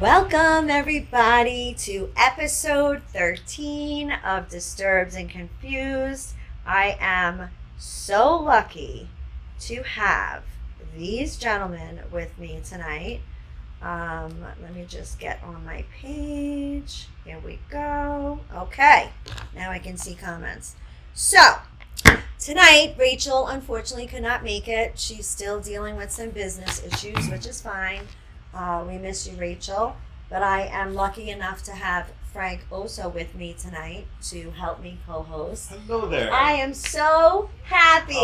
Welcome, everybody, to episode 13 of Disturbed and Confused. I am so lucky to have these gentlemen with me tonight. Let me just get on my page. Here we go. Okay, now I can see comments. So, tonight, Rachel unfortunately could not make it. She's still dealing with some business issues, which is fine. We miss you, Rachel. But I am lucky enough to have Frank also with me tonight to help me co-host. Hello there. I am so happy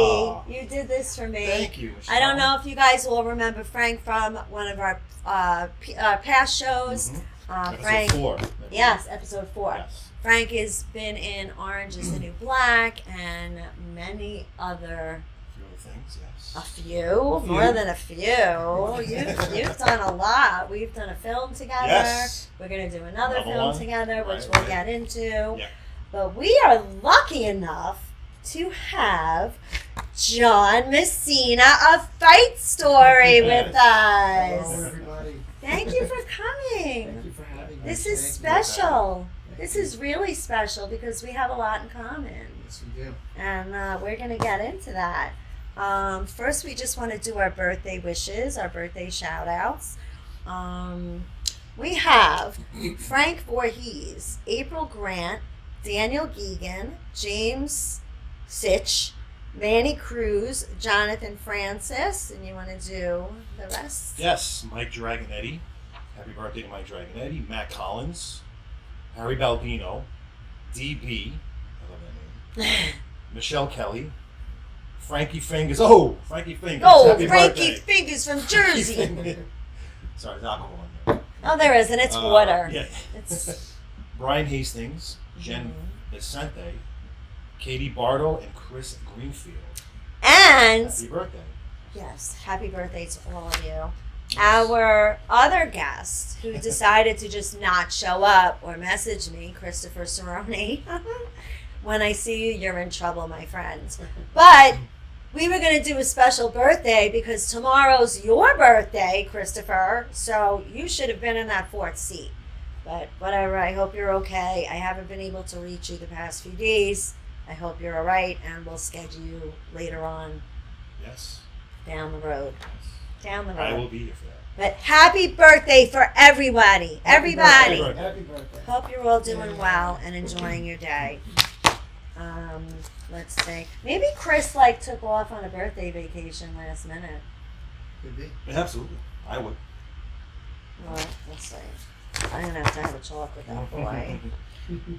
you did this for me. Thank you, Michelle. I don't know if you guys will remember Frank from one of our past shows. Episode 4. Yes, episode 4. Yes. Frank has been in Orange is the New Black and many other. Things, yes. A few, more than a few. You've done a lot. We've done a film together. Yes. We're going to do another film one. together, which Right, we'll right. get into. Yeah. But we are lucky enough to have John Messina of Fight Story with us. Hello, everybody. Thank you for coming. Thank you for having me. This is Thank you. special. Thank This you. is really special because we have a lot in common. Yes, we do. And we're going to get into that. First, we just want to do our birthday wishes, our birthday shout outs. We have Frank Voorhees, April Grant, Daniel Geegan, James Sitch, Manny Cruz, Jonathan Francis, and you want to do the rest? Yes, Mike Dragonetti. Happy birthday to Mike Dragonetti. Matt Collins. Harry Baldino. DB. I love that name. Michelle Kelly. Frankie Fingers. Oh, Frankie Fingers. Oh, Happy Frankie birthday. Fingers from Jersey. Sorry, there's alcohol in there. Oh, there isn't. It's water. Yeah. It's Brian Hastings. Jen Vicente. Katie Bardo and Chris Greenfield. and Happy birthday. yes, happy birthday to all of you. Our other guest who decided to just not show up or message me, Christopher Cerrone. When I see you, you're in trouble, my friends. But we were going to do a special birthday because tomorrow's your birthday, Christopher. So you should have been in that fourth seat. But whatever, I hope you're okay. I haven't been able to reach you the past few days. I hope you're all right, and we'll schedule you later on Yes. down the road. Down the road. I will be here for that. But happy birthday for everybody. Everybody. birthday. Happy birthday. Hope you're all doing well and enjoying your day. Let's see. Maybe Chris took off on a birthday vacation last minute. Could be. Absolutely. I would. Well, let's see. I'm gonna have to have a talk with that boy.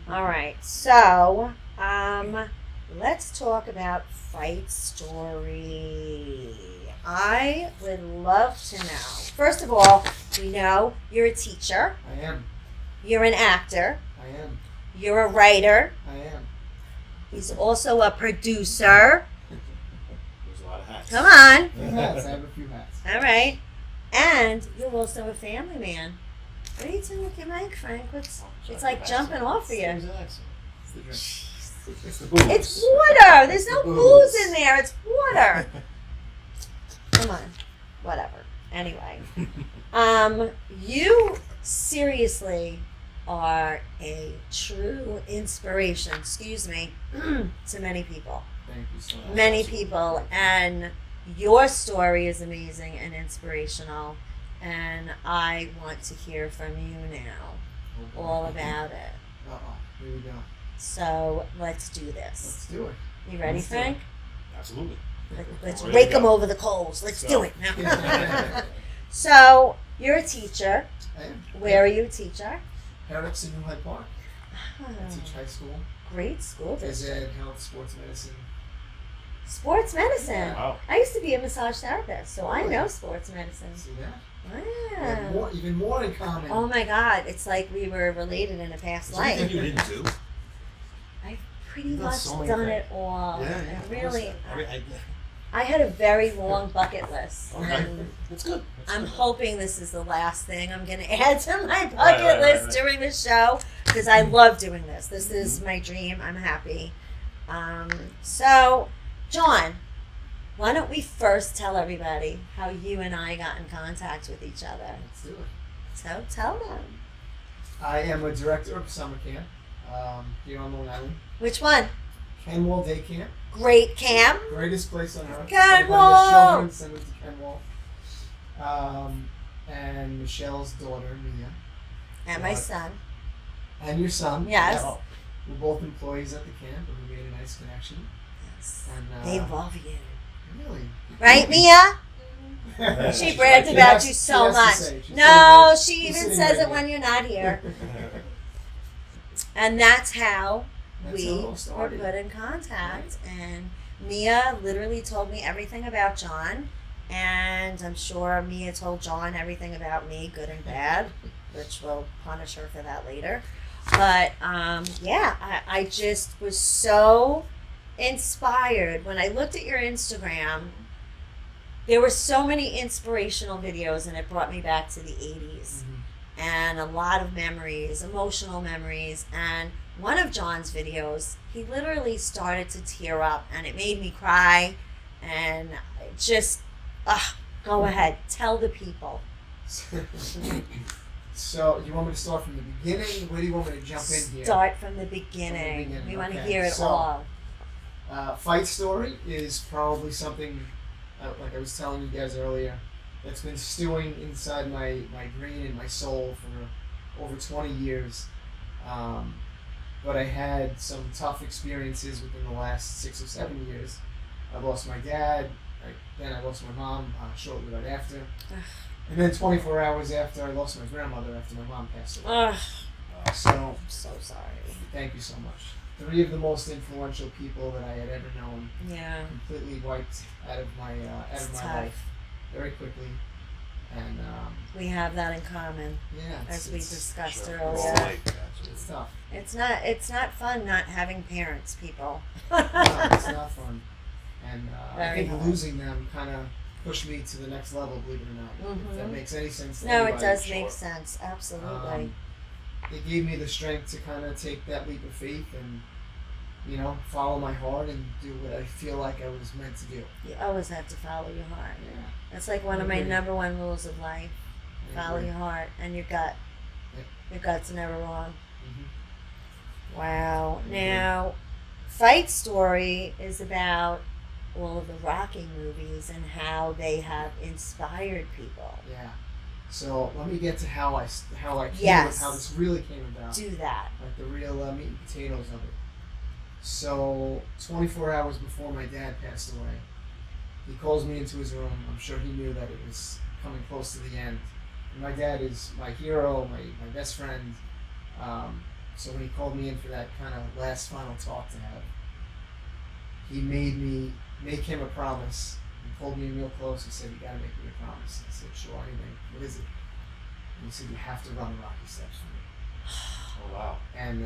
All right. So, let's talk about Fight Story. I would love to know. First of all, we know you're a teacher. I am. You're an actor. I am. You're a writer. I am. He's also a producer. There's a lot of hats. Come on. Hats. I have a few hats. All right. And you're also a family man. What are you doing with your mic, Frank? It's like jumping off of you. It's the accent. It's the drink. It's the booze. It's water. There's no Booze. booze in there. It's water. Come on. Whatever. Anyway. You seriously are a true inspiration, to many people. Thank you so much. Many people. And your story is amazing and inspirational. And I want to hear from you now all about it. Uh-oh. Here we go. So let's do Let's this. do it. You ready, Let's do Frank? Absolutely. Let's Ready to rake them go. over the coals. Let's Go. do it now. So you're a teacher. I am. Where are you a teacher? Herrick's in New Hyde Park. I Oh, teach high school. great school Phys district. ed, health, sports medicine. Sports medicine. Wow. I used to be a massage therapist, so I Really? know sports medicine. See that? We have Wow. even more in common. Oh my God, it's like we were related in a past Is there anything life. you didn't do? I've pretty You've done much so many done things. it all. Yeah, And of really, I I had a very long bucket list. okay. And That's good. That's I'm good. hoping this is the last thing I'm going to add to my bucket right, list right. during the show because I love doing this. This is my dream. I'm happy. So, John, why don't we first tell everybody how you and I got in contact with each other? Let's do it. So tell them. I am a director of summer camp here on Long Island. Which one? Kenwall Day Camp. Great camp. Greatest place on earth. Kenwall! Everybody has children, send them to Kenwall. And Michelle's daughter, Mia. And my son. And your son. Yes. Yeah. We're both employees at the camp, and we made a nice connection. Yes. And, They love you. Really? Right, Mia? Yeah, She she's bragged right about there. you She so has to much. say. She's No, sitting she right- she's even sitting says right it when here. you're not here. And that's how That's how we it all were started. put in contact. And Mia literally told me everything about John. And I'm sure Mia told John everything about me, good and bad, which we'll punish her for that later. But yeah, I just was so inspired when I looked at your Instagram. There were so many inspirational videos, and it brought me back to the 80s. And a lot of memories, emotional memories. And one of John's videos, he literally started to tear up, and it made me cry. And just, go ahead, tell the people. So, you want me to start from the beginning? Where do you want me to jump in here? Start from the beginning. beginning, We want to okay. hear it So, all. Fight story is probably something, like I was telling you guys earlier, that's been stewing inside my brain and my soul for over 20 years. But I had some tough experiences within the last 6 or 7 years. I lost my dad, then I lost my mom shortly right after. And then 24 hours after, I lost my grandmother after my mom passed away. Ugh, So, I'm so sorry. thank you so much. 3 of the most influential people that I had ever known Yeah, completely wiped out of my it's tough. life very quickly, and We have that in common, yeah, as we discussed Sure. earlier. Right, it's absolutely. tough. It's not fun not having parents, people. No, it's not fun, and I Very think hard. losing them kind of pushed me to the next level. Believe it or not, if that Mhm. makes any sense. To No, it anybody. does sure. make sense. Absolutely. It gave me the strength to kind of take that leap of faith and, follow my heart and do what I feel like I was meant to do. You always have to follow your heart. Yeah. That's like one of my agree. number one rules of life. I Follow agree. your heart and your gut. Yep. Your gut's never wrong. Mhm. Wow. Mhm. Now, Fight Story is about all of the Rocky movies and how they have inspired people. Yeah. So let me get to how I came Yes. how this really came about. Do that. Like the real meat and potatoes of it. So 24 hours before my dad passed away, he calls me into his room. I'm sure he knew that it was coming close to the end. And my dad is my hero, my best friend. So when he called me in for that kind of last final talk to have, he made me make him a promise. He pulled me real close. He said, "You gotta make me a promise." I said, "Sure, anything. What is it?" And he said, "You have to run the Rocky steps for me." Oh, wow. And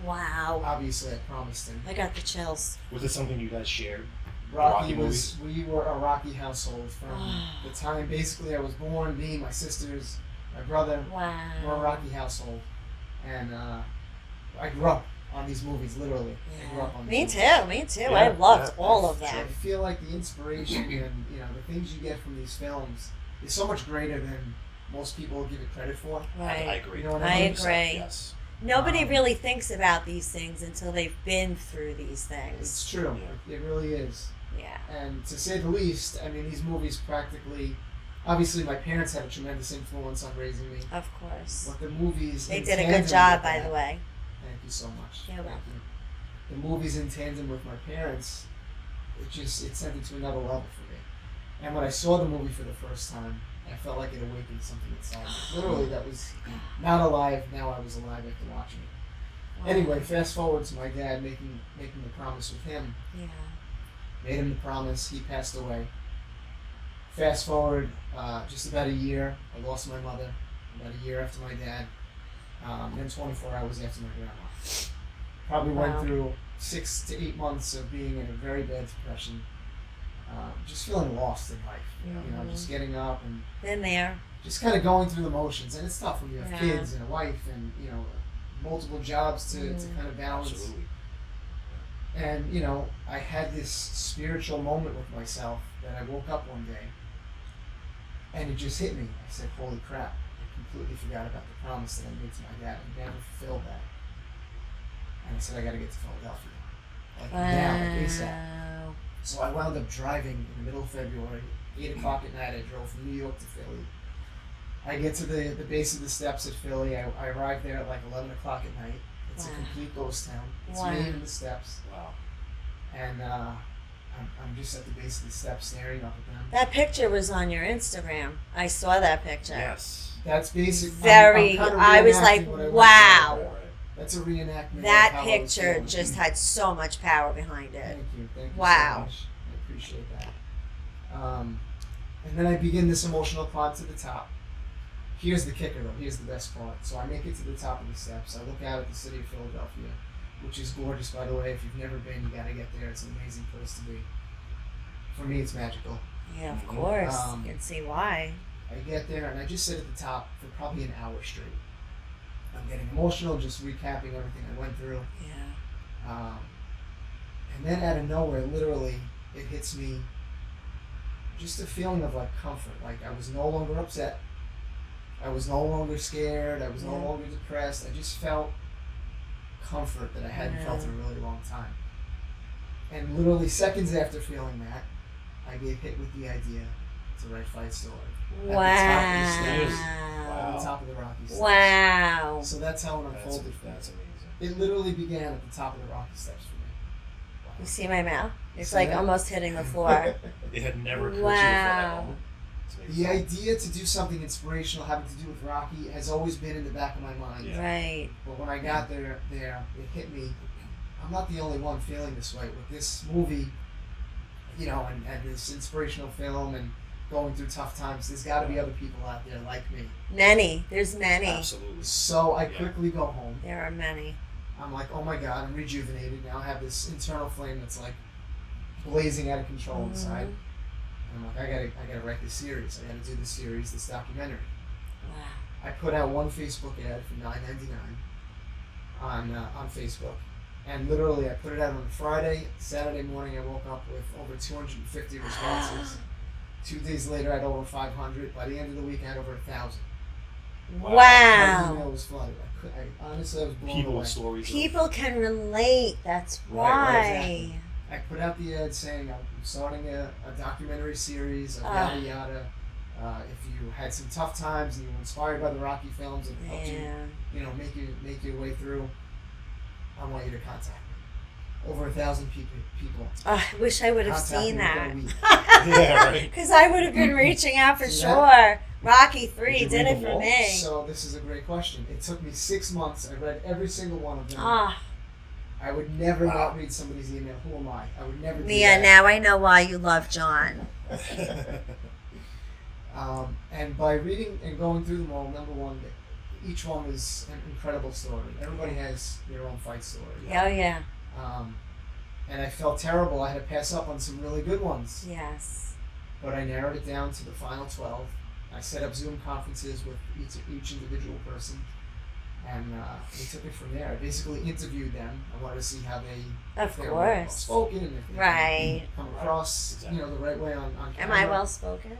Wow. obviously, I promised him. I got the chills. Was it something you guys shared? Rocky Rocky we were a Rocky household from Ah. the time basically I was born. Me, my sisters, my brother, Wow. we're a Rocky household, and I grew up on these movies. Literally, I grew Yeah. up on. Me these too. movies. Me too. Yeah, I loved yeah, all of I them. feel like the inspiration and the things you get from these films is so much greater than most people give it credit for. I Right. agree. You know what I 100%, agree. Yes. Nobody Um, really thinks about these things until they've been through these things. It's true. It really is. Yeah. And to say the least, I mean, these movies practically. Obviously, my parents had a tremendous influence on raising me. Of course. But the movies. They in did a tandem good job, with by that- the way. Thank you so much. You're Thank welcome. you. The movies in tandem with my parents, it sent it to another level for me. And when I saw the movie for the first time, I felt like it awakened something inside me. Literally, that was not alive. Now I was alive after watching it. Wow. Anyway, fast forward to my dad making the promise with him. Yeah. Made him the promise. He passed away. Fast forward just about a year. I lost my mother about a year after my dad. Then 24 hours after my grandma. Probably Wow. went through 6 to 8 months of being in a very bad depression. Just feeling lost in life. Mhm. Just getting up and Been there. just kind of going through the motions. And it's tough when you have Yeah. kids and a wife and, multiple jobs to Mhm. kind of balance. Absolutely. And, I had this spiritual moment with myself that I woke up one day and it just hit me. I said, holy crap. completely forgot about the promise that I made to my dad. I never fulfilled that. And I said, I got to get to Philadelphia. Like now, like ASAP. So I wound up driving in the middle of February, 8 o'clock at night. I drove from New York to Philly. I get to the base of the steps at Philly. I arrived there at like 11 o'clock at night. It's a complete ghost town. It's me and the steps. Wow. And I'm just at the base of the steps staring up at them. That picture was on your Instagram. I saw that picture. Yes. That's basic. Very. I was like, wow. That's a reenactment. That picture just had so much power behind it. Thank you so wow. much. I appreciate that. And then I begin this emotional climb to the top. Here's the kicker, though. Here's the best part. So I make it to the top of the steps. I look out at the city of Philadelphia, which is gorgeous, by the way. If you've never been, you got to get there. It's an amazing place to be. For me, it's magical. Yeah, of course. You can see why. I get there, and I just sit at the top for probably an hour straight. I'm getting emotional, just recapping everything I went through. Yeah. And then out of nowhere, literally, it hits me just a feeling of like comfort. Like I was no longer upset. I was no longer scared. I was no longer depressed. I just felt comfort that I hadn't felt in a really long time. And literally seconds after feeling that, I get hit with the idea to write Fight Story. Wow. At the top of the Rocky Steps. Wow. So that's how it unfolded for me. That's amazing. It literally began at the top of the Rocky Steps for me. Wow. You see my mouth? It's like almost hitting the floor. It had never occurred to you for that moment. The idea to do something inspirational having to do with Rocky has always been in the back of my mind. Yeah. Right. But when I got there, it hit me. I'm not the only one feeling this way with this movie, and this inspirational film and going through tough times. There's got to be other people out there like me. Many. There's many. Absolutely. So I quickly go home. There are many. I'm like, oh my God, I'm rejuvenated. Now I have this internal flame that's like blazing out of control inside. And I'm like, I gotta write this series. I gotta do this series, this documentary. Wow. I put out one Facebook ad for $9.99 on Facebook. And literally, I put it out on a Friday. Saturday morning, I woke up with over 250 responses. 2 days later, I had over 500. By the end of the week, I had over 1,000. Wow. My email was flooded. I honestly, I was blown People away. with stories. People can relate. That's why. Exactly. I put out the ad saying I'm starting a documentary series of yada yada. If you had some tough times and you were inspired by the Rocky films and helped you, make your way through, I want you to contact me. Over 1,000 people. I wish I would have seen that. Yeah, right. Because I would have been reaching out for sure. Rocky 3 did it for me. So this is a great question. It took me 6 months. I read every single one of them. I would never not read somebody's email. Who am I? I would never do Mia, that. now I know why you love John. And by reading and going through them all, number one, each one was an incredible story. Everybody has their own fight story. Oh, yeah. And I felt terrible. I had to pass up on some really good ones. Yes. But I narrowed it down to the final 12. I set up Zoom conferences with each individual person. And we took it from there. I basically interviewed them. I wanted to see how they were well spoken and if they come across the right way on camera. Am I well spoken?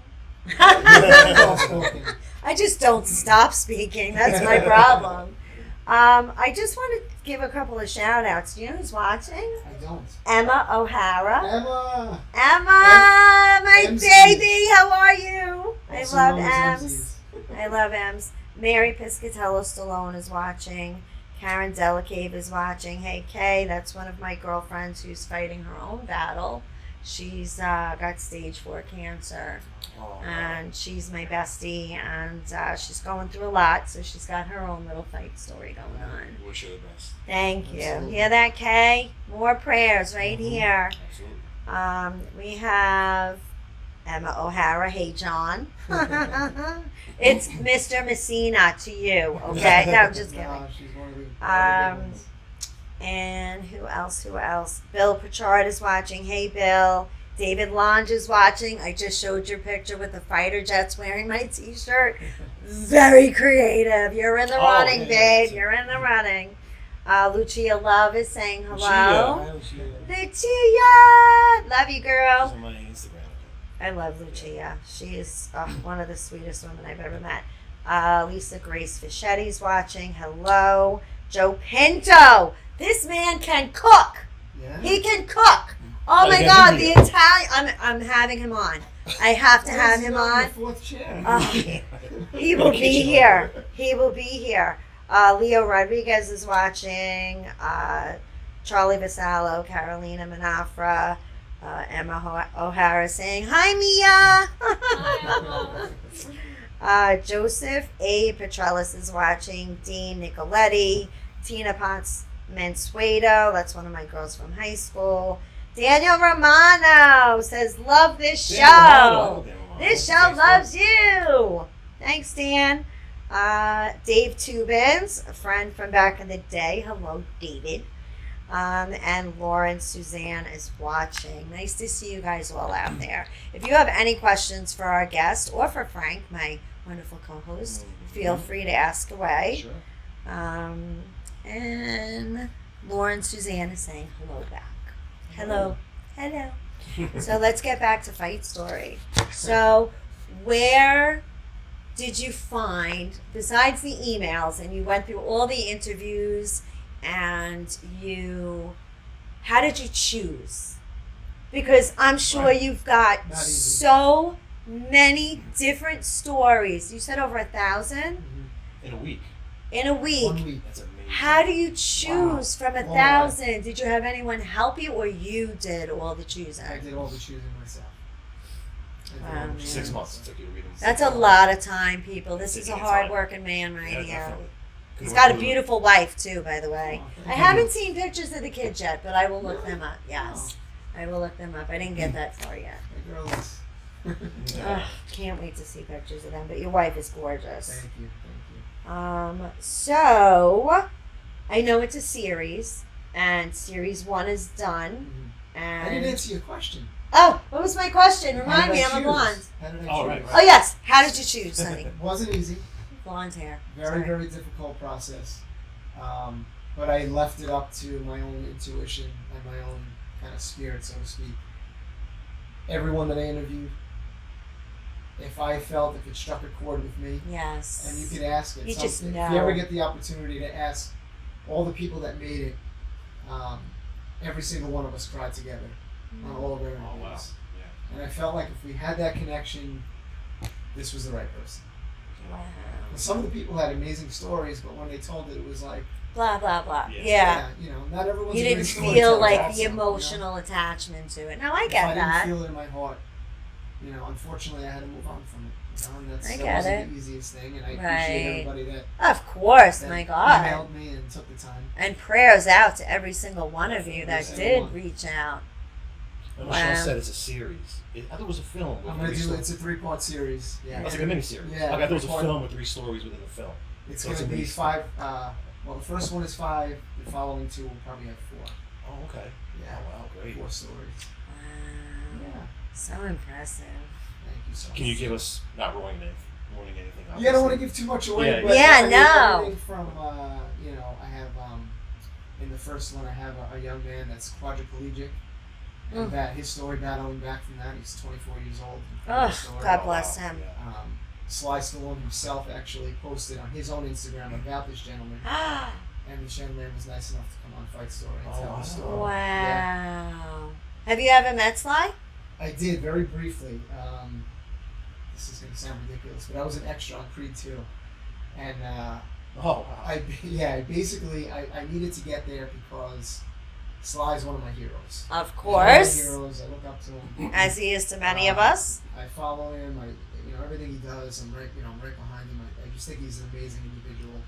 Well spoken. I just don't stop speaking. That's my problem. I just want to give a couple of shout outs. Do you know who's watching? I don't. Emma O'Hara. Emma, my MC. baby, how are you? I Also love known as Ems. I love Ems. Mary Piscatello Stallone is watching. Karen Delicave is watching. Hey, Kay, that's one of my girlfriends who's fighting her own battle. She's got stage 4 cancer. And she's my bestie, and she's going through a lot, so she's got her own little fight story going on. Wish her the best. Thank you. Absolutely. Hear that, Kay? More prayers right here. Absolutely. We have Emma O'Hara. Hey, John. It's Mr. Messina to you, okay? No, I'm just kidding. No, she's one of the good ones. And who else? Bill Pritchard is watching. Hey, Bill. David Lange is watching. I just showed your picture with the fighter jets wearing my t-shirt. Very creative. You're in the running, babe. You're in the running. Lucia Love is saying hello. Lucia! Love you, girl. She's on my Instagram. I love Lucia. She is one of the sweetest women I've ever met. Lisa Grace Fichetti's watching. Hello. Joe Pinto. This man can cook. Yeah. He can cook. Oh my Like God, India. the Italian. I'm having him on. I have to have him on. The fourth chair. He will be here. He will be here. Leo Rodriguez is watching. Charlie Vasallo, Carolina Manafra, Emma O'Hara saying, "Hi, Mia." Joseph A. Petrellis is watching. Dean Nicoletti, Tina Potts Mansueto. That's one of my girls from high school. Daniel Romano says, "Love this show. This show loves you." Thanks, Dan. Dave Tubins, a friend from back in the day. Hello, David. And Lauren Suzanne is watching. Nice to see you guys all out there. If you have any questions for our guest or for Frank, my wonderful co-host, feel free to ask away. Sure. And Lauren Suzanne is saying hello back. Hello. Hello. So let's get back to Fight Story. So where did you find, besides the emails, and you went through all the interviews, and how did you choose? Because I'm sure you've got Not easy. so many different stories. You said over 1,000 In a week. in a week. 1 week. That's amazing. How do you choose from Wow. 1,000? Did you have anyone help you, or you did all the choosing? I did all the choosing myself. I did all Wow, the man. choosing 6 months. myself. It took you to read them. That's a lot of time, people. This is a Taking your hard-working man right Yeah, here. definitely. He's Could've got a went through beautiful wife too, by the way. Oh, I thank haven't seen pictures of the kids yet, but I will look them up. Oh. Yes, I will look them up. I didn't get that far yet. My girl is. it. Ugh, can't wait to see pictures of them. But your wife is gorgeous. Thank you. So I know it's a series, and series 1 is done. Mhm. And I didn't answer your question. oh, what was my question? How Remind did me, I I'm a choose? blonde. How did I Oh, choose? right, Oh yes, how did you choose, honey? It wasn't easy. Blonde hair. Very, Sorry. very difficult process. But I left it up to my own intuition and my own kind of spirit, so to speak. Everyone that I interviewed, if it struck a chord with me, Yes. and you could ask it. You just If know. you ever get the opportunity to ask all the people that made it, every single one of us cried together on all of our interviews. Oh, wow. Yeah. And I felt like if we had that connection, this was the right person. Wow. And some of the people had amazing stories, but when they told it, it was like, Blah blah blah. Yeah. Yeah. you know, not everyone's You a great didn't storyteller feel like also, the you know? emotional attachment to it. No, I If get I that. didn't feel it in my heart, you know, unfortunately, I had to move on from it. You know, and I that get wasn't it. the easiest thing, and I Right. appreciate everybody that, Of course, that my God. emailed me and took the time. And prayers out to every single one of you that Every did single one. reach out. And Michelle Wow. said it's a series. I thought it was a film. With I'm gonna three do stories. it's a 3-part series. Yeah, Oh, it's like a miniseries. Yeah, Okay, I thought it was a 3-part. film with 3 stories within the film. It's So it's gonna a be miniseries. 5. Well, the first one is 5. The following 2 will probably have 4. Oh, okay. Yeah, Oh, wow, great. 4 stories. Wow. Yeah, So impressive. thank you so much. Can you give us, not ruining anything? Yeah, I don't want to give too much away. Yeah, but yeah. I mean, No. Everything from you know, I have in the first one I have a young man that's quadriplegic, and that his story battling back from that. He's 24 years old. Oh, Story. God bless him. Yeah. Sly Stallone himself actually posted on his own Instagram about this gentleman, and the gentleman was nice enough to come on Fight Story and Oh, tell wow. the story. Wow. Yeah. Have you ever met Sly? I did very briefly. This is going to sound ridiculous, but I was an extra on Creed 2, and Oh, wow. I needed to get there because Sly's one of my heroes. Of He's one of my course. heroes. I look up to him. As he is to many of us. I follow him. Everything he does. I'm right behind him. I just think he's an amazing individual.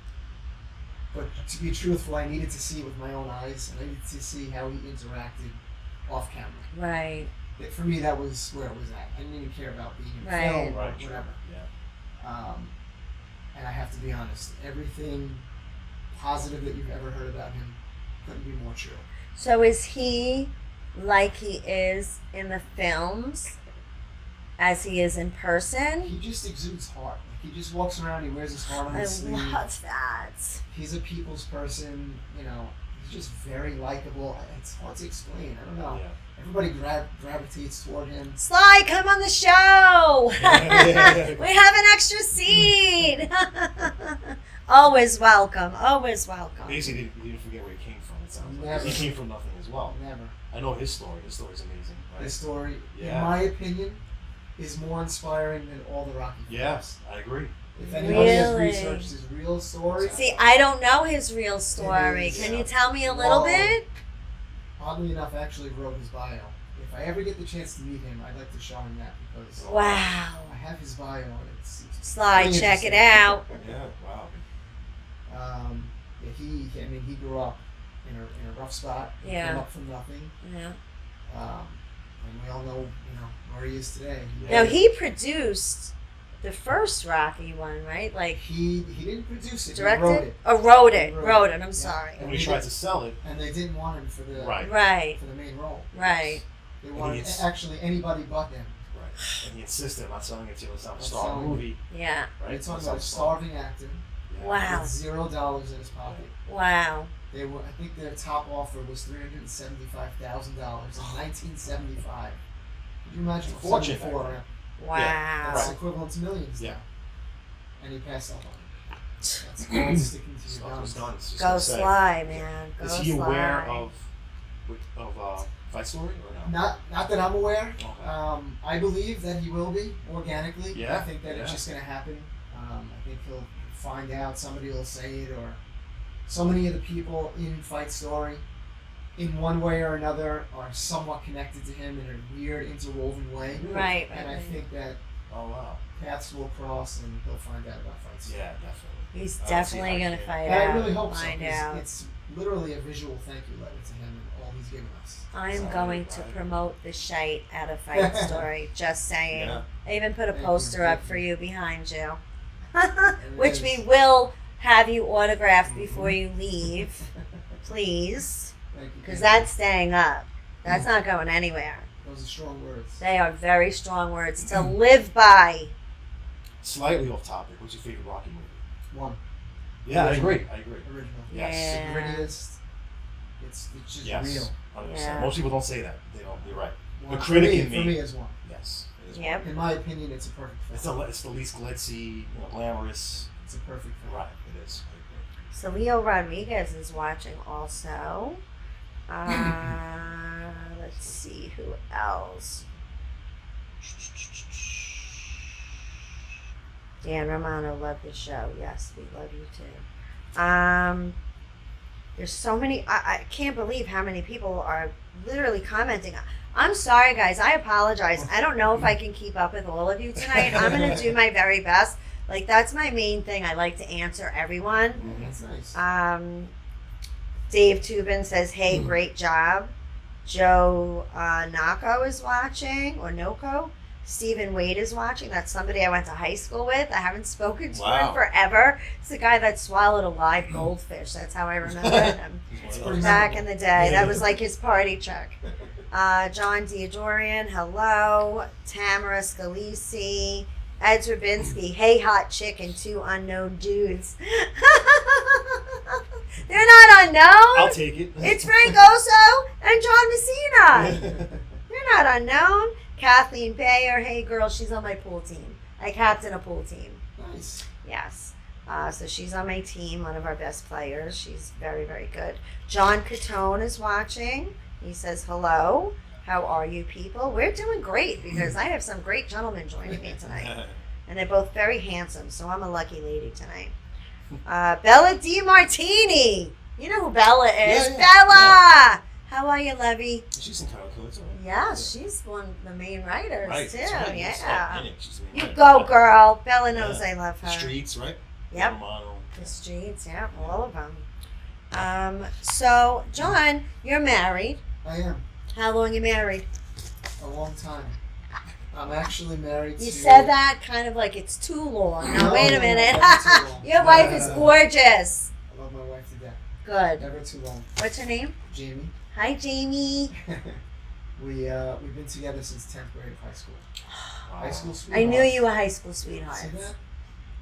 But to be truthful, I needed to see it with my own eyes, and I needed to see how he interacted off camera. Right. For me, that was where it was at. I didn't even care about being in Right. film or Right, sure. whatever. Yeah. And I have to be honest, everything positive that you've ever heard about him couldn't be more true. So is he like he is in the films as he is in person? He just exudes heart. Like, he just walks around, he wears his heart on I his sleeve. love that. He's a people's person, he's just very likable. It's hard to explain. I don't know. Yeah. Everybody gravitates toward him. Sly, come on the show. Yeah. We have an extra seat. Always welcome. Always welcome. Basically, he didn't forget where he came from. It sounds like Never. he came from nothing as well. Never. I know his story. His story's amazing. Right? His story, Yeah. in my opinion, is more inspiring than all the Rocky films. Yes, I agree. If anybody has Really? researched his real story, See, I don't know his real story. It is, Can you tell me a little long. bit? oddly enough, I actually wrote his bio. If I ever get the chance to meet him, I'd like to show him that because Wow. I have his bio. And it's Sly, pretty check it interesting. out. Yeah, wow. Yeah, he grew up in a rough spot. He Yeah. came up from nothing. Yeah. And we all know, where he is today. Now, he produced the first Rocky one, right? Like, He didn't produce it. directed? He wrote it. Oh, wrote it. He wrote Wrote it. it. I'm Yeah. sorry. And when he tried to sell it, And they didn't want him for the right, Right. for the main role. Right. They wanted actually anybody but him. right, and he insisted on not selling it to us on a Not star selling it. movie, Yeah. right? They're talking So about a it's starving actor Yeah. Wow. with $0 in his pocket. Wow. I think their top offer was $375,000 in 1975. Could you imagine? Fortune back 74, then. Wow. That's equivalent to millions. Yeah. And he passed up on it. That's God sticking to your Stuff guns. was done. It's just Go gonna say. Sly, man. Go Is he aware Sly. of Fight Story or no? Not that I'm aware. Okay. I believe that he will be organically. Yeah, I think that it's yeah. just going to happen. I think he'll find out. Somebody will say it, or so many of the people in Fight Story, in one way or another, are somewhat connected to him in a weird interwoven way. Right. And I Right. think that Oh wow. paths will cross, and he'll find out about Fight Story. Yeah, definitely. He's I don't see definitely how going to he- fight And out. I really hope so. Find 'Cause out. It's literally a visual thank you letter to him and all he's given us. I am Sorry, going to Brian. promote the shite out of Fight Story. Just saying. Yeah. I even put a Thank poster you. up for you behind you. And Which it we is- will have you autographed Mhm. before you leave. Please. Thank you. Because thank you. that's staying up. That's not going anywhere. Those are strong words. They are very strong words to live by. Slightly off topic. What's your favorite Rocky movie? One. Yeah, I Original. agree. I agree. Original. Yes. Yeah. The grittiest. It's just Yes. real. 100%. Yeah. Most people don't say that. They don't. You're right. One. The critic for me, in for me. me is one. Yes. It is Yep. In my opinion, it's a perfect film. It's the least glitzy, glamorous. It's a perfect film. Right. It is. I agree. So Leo Rodriguez is watching also. Let's see who else. Dan Romano loved the show. Yes, we love you too. There's so many. I can't believe how many people are literally commenting. I'm sorry, guys. I apologize. I don't know if I can keep up with all of you tonight. I'm going to do my very best. Like, that's my main thing. I like to answer everyone. That's nice. Dave Tubin says, hey, great job. Joe Nako is watching, or Noko. Stephen Wade is watching. That's somebody I went to high school with. I haven't spoken to Wow. him forever. It's the guy that swallowed a live goldfish. That's how I remember him. It's pretty Back in the day. That was like his party trick. John Diodorian, hello. Tamara Scalisi. Ed Rabinski, hey, hot chick, and two unknown dudes. They're not unknown. I'll take it. It's Frank Oso and John Messina. They're not unknown. Kathleen Bayer, hey girl, she's on my pool team. I captain a pool team. Nice. Yes. So she's on my team, one of our best players. She's very, very good. John Catone is watching. He says, hello. How are you people? We're doing great because I have some great gentlemen joining me tonight. And they're both very handsome, so I'm a lucky lady tonight. Bella DiMartini. You know who Bella is. Yeah, Bella! How are you, Levy? She's in Title Killers, right? Yeah, she's one of the main writers, Right. too. That's right. Yeah. In it. She's the main You writer. go, girl. Bella knows Yeah. I love her. Streets, right? Yep. Romano. The streets, yeah, all of them. So, John, you're married. I am. How long you married? A long time. I'm actually married to... You said that kind of like it's too long. Now, No, wait a no, minute. never too long. Your wife is gorgeous. I love my wife to death. Good. Never too long. What's her name? Jamie. Hi, Jamie. We've been together since 10th grade of high school. Wow. High school sweetheart. I knew you were high school See sweethearts. that?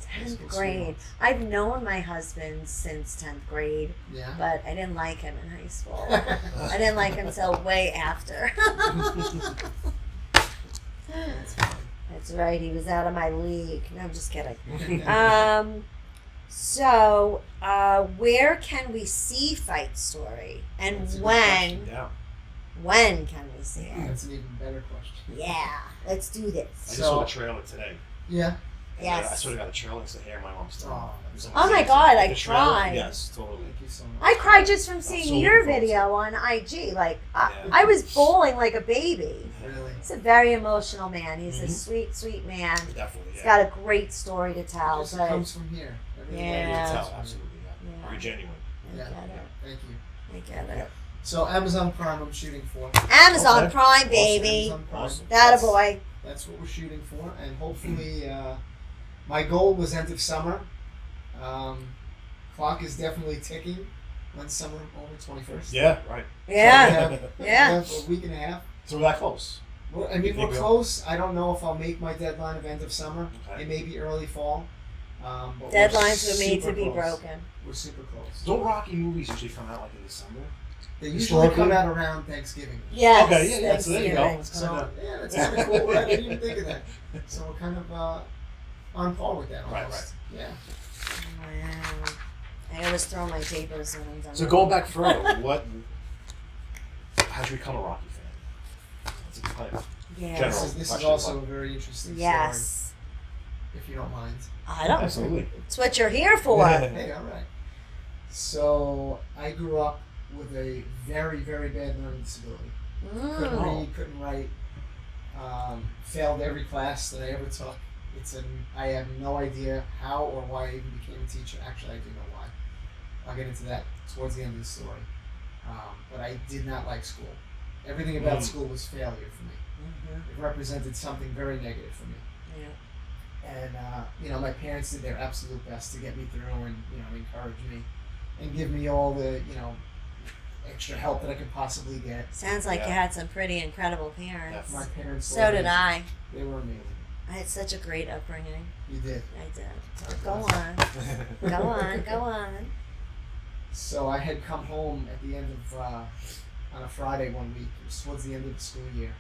High 10th school grade. sweethearts. I've known my husband since 10th grade, Yeah. but I didn't like him in high school. I didn't like him till way after. That's funny. That's right. He was out of my league. No, I'm just kidding. So, where can we see Fight Story, and That's a good when? Yeah. When can we see it? That's an even better question. Yeah, let's do this. I just saw the trailer today. Yeah. And Yes. I sort of got the trailer next to Hair My Mom's Done. Oh. It was Oh my amazing. God, I The trailer? cried. Yes, totally. Thank you so much. I cried just from so seeing your looking forward to video on IG. Like, Yeah. I was bawling like a baby. Really. He's a very emotional man. He's a Mhm. sweet, sweet man. Definitely, He's yeah. got a great story to tell. It But comes from here. Everything Yeah. You I can do tell, comes from absolutely, yeah. Yeah. Very genuine. I Yeah. get it. Thank you. I get it. So Amazon Prime, I'm shooting for. Amazon Okay. Prime, baby. Amazon Prime. Awesome. That a boy. That's what we're shooting for, and hopefully, my goal was end of summer. Clock is definitely ticking. When's summer over? 21st. Yeah, right. Yeah. We Yeah. have a week and a half. So we're that close. Well, I You mean, think we're we'll- close. I don't know if I'll make my deadline of end of summer. Okay. It may be early fall. But Deadlines we're were made super to be close. broken. We're super close. Don't Rocky movies usually come out like in December? They usually come Historically? out around Thanksgiving. Yes. Okay, yeah, so there you go. Thanksgiving. It's So kinda- yeah, that's kind of cool. I didn't even think of that. So we're kind of on par with that. Right, Almost. Yeah. Wow. I always throw my papers when I'm done. So going back further, how'd you become a Rocky fan? That's a kind of Yeah. general This is question, also but- a very interesting Yes. story, if you don't mind. I don't. Absolutely. It's what you're here for. Yeah. Hey, all right. So I grew up with a very, very bad learning disability. Couldn't Mm. read, couldn't write. Failed every class that I ever took. I have no idea how or why I even became a teacher. Actually, I do know why. I'll get into that towards the end of the story. But I did not like school. Everything about school was failure for me. Mhm. It represented something very negative for me. Yeah. And my parents did their absolute best to get me through and encourage me and give me all the extra help that I could possibly get. Sounds like you Yeah. had some pretty incredible parents. My parents. So did amazing. I. They were amazing. I had such a great upbringing. You did. I did. Go on. Go on. Go on. So I had come home at the end of on a Friday one week. It was towards the end of the school year,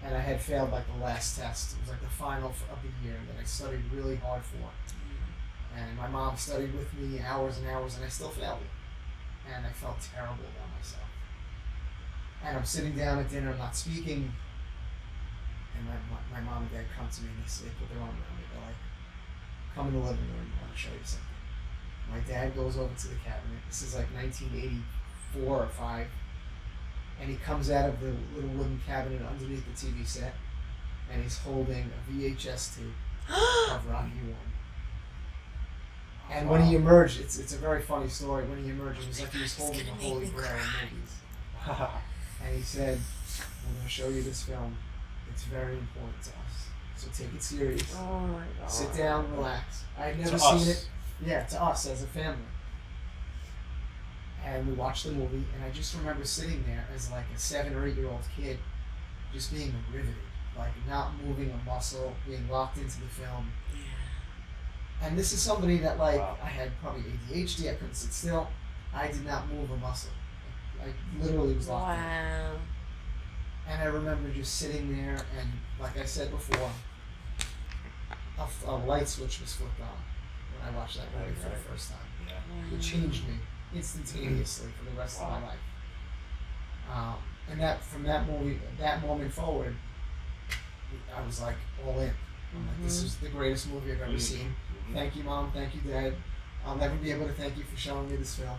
and I had failed like the last test. It was like the final of the year that I studied really hard for. And my mom studied with me hours and hours, and I still failed it. And I felt terrible about myself. And I'm sitting down at dinner, I'm not speaking, and my mom and dad come to me and they put their arm around me. They're like, "Come in the living room. I want to show you something." My dad goes over to the cabinet. This is like 1984 or 5. And he comes out of the little wooden cabinet underneath the TV set, and he's holding a VHS tape of Rocky 1. And when he emerged, it's a very funny story. When he emerged, it was like he was holding the Holy Grail in movies. And he said, "We're going to show you this film. It's very important to us. So take it serious. Oh my god. Sit down, relax." I had never To seen us. it. Yeah, to us as a family. And we watched the movie, and I just remember sitting there as like a 7 or 8-year-old kid, just being riveted, like not moving a muscle, being locked into the film. And this is somebody that Wow. I had probably ADHD. I couldn't sit still. I did not move a muscle. I literally was locked in. Wow. And I remember just sitting there, and like I said before, a light switch was flipped on when I watched that movie for the Right. first time. Yeah. It changed me instantaneously for the rest of my Wow. life. And that from that moment forward, I was like all in. I'm like, this is the greatest movie I've ever seen. Mhm. Thank you, Mom. Thank you, Dad. I'll never be able to thank you for showing me this film.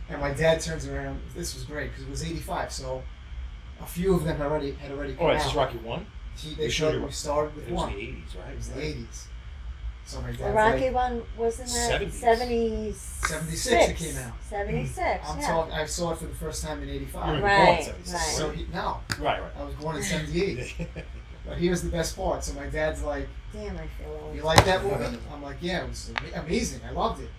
And my dad turns around. This was great because it was '85, so a few of them had already come Oh, out. this is Rocky 1? They showed we started with It was one. the 80s, right? It was the '80s. So my The dad's Rocky like, one wasn't that 70s. 76 it came out. 76. I'm yeah. talking. I saw it for the first time in You were '85. born in Right, 76, right. So no, Right, I was born in '78. But here's the best part. So my dad's like, Damn, I feel old. "You like that movie?" I'm like, "Yeah, it was amazing. I loved it."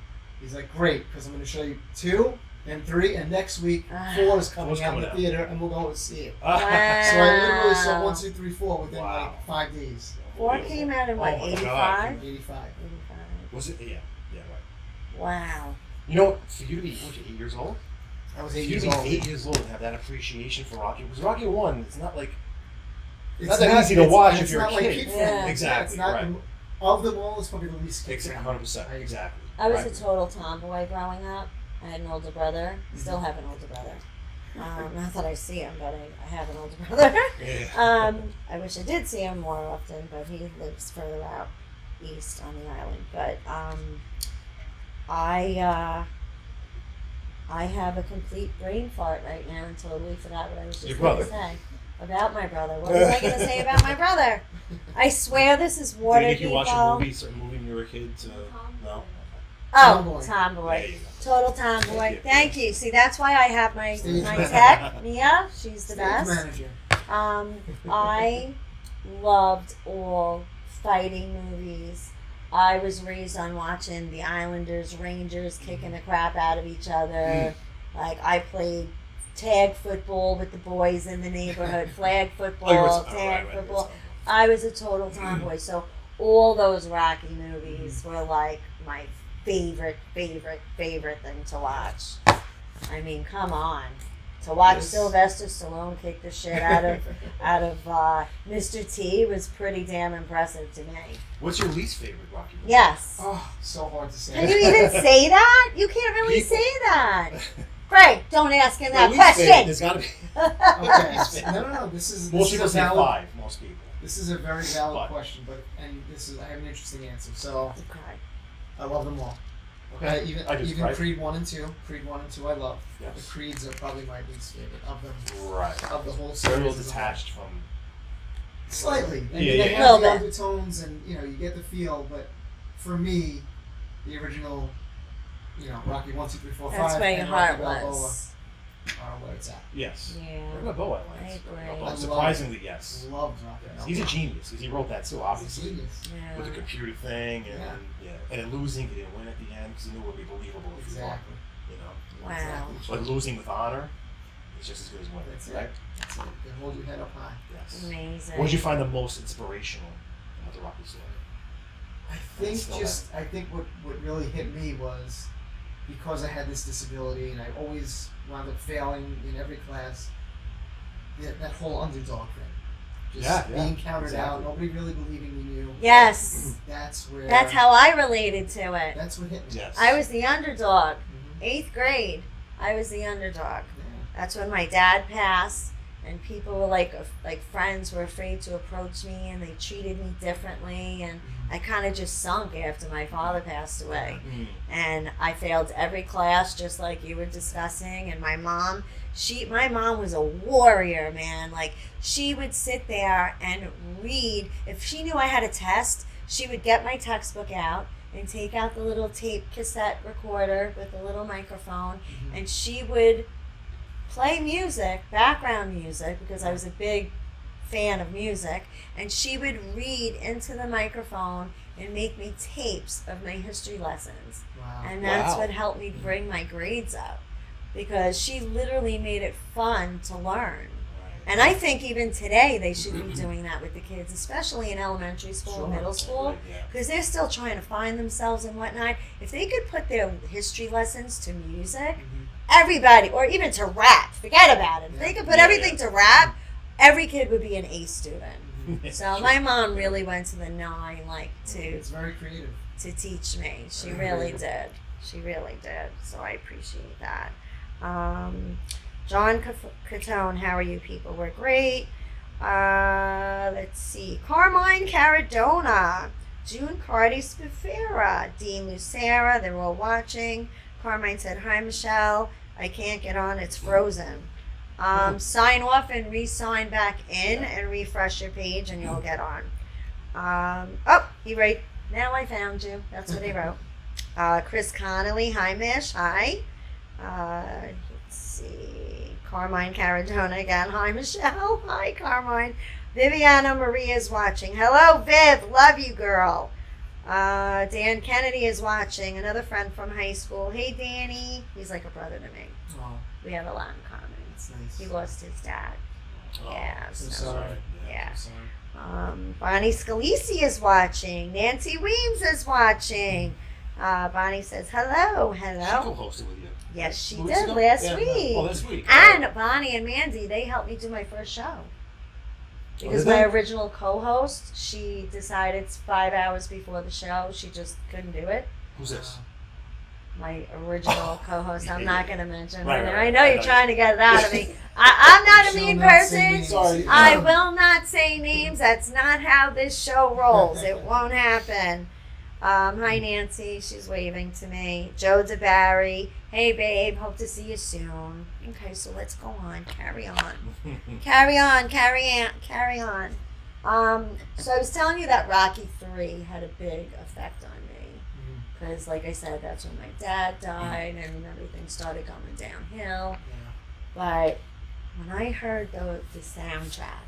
He's like, "Great, because I'm going to show you 2 And 3, and next week 4 is coming 4's out in coming the out. theater, and we'll go and see it. Wow. So I literally saw 1, 2, 3, 4 within Wow. like 5 days. 4 came out in what, Oh my 85? God. 85. 85. Was it? Yeah, right. Wow. You know what? For you to be, what, 8 years old? I was For 8 you years to be old. 8 years old and have that appreciation for Rocky. Because Rocky 1, it's not like, It's not that easy to watch if you're a not like kid. kid Yeah. friendly. Exactly, It's not right. Of them all, it's probably the least kid exactly, friendly. 100%. Exactly. I was Right. a total tomboy growing up. I had an older brother. Still have an older brother. Not that I see him, but I have an older brother. Yeah. I wish I did see him more often, but he lives further out east on the island. But I have a complete brain fart right now and totally forgot what I was just Your going to brother. say about my brother. What was I going to say about my brother? I swear this is Did water, they make you people. watch a movie, certain movie when you were a kid? No? Oh, Tomboy. tomboy. There you go. Total tomboy. Thank you. Thank you. See, that's why I have my Stage manager. tech, Mia. She's the Stage best. manager. I loved all fighting movies. I was raised on watching the Islanders, Rangers kicking the crap out of each other. Like, I played tag football with the boys in the neighborhood, flag football, Oh, you were tag right, football. I was a total tomboy. So all those Rocky movies were like my favorite thing to watch. I mean, come on. To watch Yes. Sylvester Stallone kick the shit out of Mr. T was pretty damn impressive to me. What's your least favorite Rocky movie? Yes. Oh, so hard to say. Can you even say that? You can't really People- say that. Greg, don't ask him that Your least favorite, question. there's got to be. Okay. No. This is Most people a say valid. 5, most people. This is a very valid But- question, and I have an interesting answer. So Okay. I love them all. Okay. Even right? Creed 1 and 2. Creed 1 and 2 I love. Yes. The Creeds are probably my least favorite of them. Right. Of the whole They're a series. little as a whole. detached from. Slightly. I Yeah, mean, yeah, they yeah. have the Little bit. undertones, and you get the feel. But for me, the original, Rocky 1, 2, 3, 4, 5, That's where your and heart Rocky Balboa was. are where it's at. Yes. Yeah. Balboa, I I like. agree. Balboa. Surprisingly, yes. Loved Rocky Balboa. He's a genius because he wrote that too, He's a obviously. genius. Yeah. With the computer thing and and then losing, he didn't win at the end because he knew it would be believable if he won. Exactly. You know. Wow. Exactly. But losing with honor is just as good as winning, That's it. right? That's it. They hold your head up high. Yes. Amazing. What did you find the most inspirational about the Rocky story? I think what really hit me was because I had this disability and I always wound up failing in every class, that whole underdog thing. Just being counted out, nobody really believing in you. Yes. That's how I related to it. That's what hit me. Yes. I was the underdog. Mhm. 8th grade, I was the underdog. Yeah. That's when my dad passed, and people were like friends were afraid to approach me, and they treated me differently, and I kind of just sunk after my father passed away. Mm. And I failed every class, just like you were discussing. And my mom was a warrior, man. Like, she would sit there and read. If she knew I had a test, she would get my textbook out and take out the little tape cassette recorder with the little microphone, Mhm. and she would play music, background music, because I was a big fan of music, and she would read into the microphone and make me tapes of my history lessons. Wow. And that's Wow. what helped me bring my grades up, because she literally made it fun to learn. And I think even today they should be doing that with the kids, especially in elementary school and middle school, Yeah. because they're still trying to find themselves and whatnot. If they could put their history lessons to music, Mhm. everybody, or even to rap, forget about it. If they could put Yeah, everything to rap, every kid would be an A student. Mhm. So my mom really went to the nine, like, It's very creative. to teach me. She really did. She really did. So I appreciate that. John Catone, how are you people? We're great. Let's see. Carmine Caradona, June Cardi Spifera, Dean Lucera, they're all watching. Carmine said, hi, Michelle. I can't get on. It's frozen. Sign off and re-sign back in and refresh your page and you'll get on. He wrote, now I found you. That's what he wrote. Chris Connolly, hi, Mish. Hi. Let's see. Carmine Caradona again. Hi, Michelle. Hi, Carmine. Viviana Maria's watching. Hello, Viv. Love you, girl. Dan Kennedy is watching. Another friend from high school. Hey, Danny. He's like a brother to me. Oh, We have a lot in common. that's nice. He lost his dad. Oh, Yeah. So So, sorry. yeah. I'm sorry. Bonnie Scalisi is watching. Nancy Weems is watching. Bonnie says hello. She Hello. co-hosted with you. Yes, she Weeks did ago? last Yeah. week. Oh, this week. And Bonnie and Mandy, they helped me do my first show. Because did my they? original co-host, she decided 5 hours before the show, she just couldn't do it. Who's this? My original co-host, I'm not going to mention her Right, name. right, I know right. you're trying to get it out of me. I'm not a She'll mean not say person. names. Sorry. I will not say names. That's not how this show rolls. It won't happen. Hi, Nancy. She's waving to me. Joe DeBarry. Hey, babe. Hope to see you soon. Okay, so let's go on. Carry on. Carry on. So I was telling you that Rocky 3 had a big effect on me. Because, like I said, that's when my dad died and everything started going downhill. Yeah. But when I heard the soundtrack,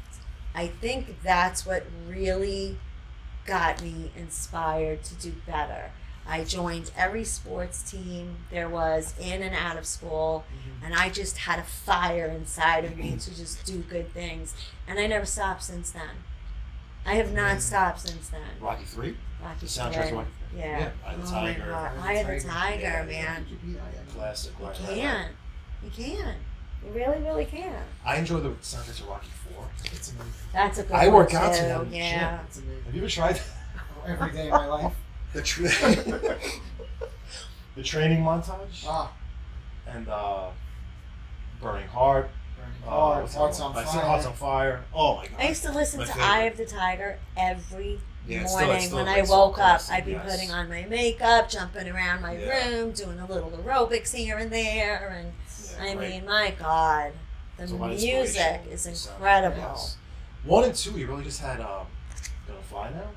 I think that's what really got me inspired to do better. I joined every sports team there was in and out of school, and I just had a fire inside of me to just do good things. And I never stopped since then. I have not stopped since then. Rocky 3? Rocky The soundtrack's III. Rocky 3. Yeah. Eye of the Oh my Tiger. God. Eye of the Tiger, Yeah, man. Classic. You Right. can't. You can't. You really, really can't. I enjoy the soundtrack to Rocky 4. It's amazing. That's a good I one work out too. to that Yeah. It's amazing. Have you ever tried Every day of my life. the the training montage? Ah, And Burning Heart. burning Uh, hard. what's Hearts that on one? fire. Hearts on Fire. Oh my god. I used to listen My to favorite. Eye of the Tiger every Yeah, it's morning still when a I great song. woke up. Classic, I'd be yes. putting on my makeup, jumping around my Yeah. room, doing a little aerobics here and there, and Yeah, I great. mean, my God, the It's a lot of music inspiration. is The soundtrack, incredible. yes. 1 and 2, you really just had Gonna Fly Now?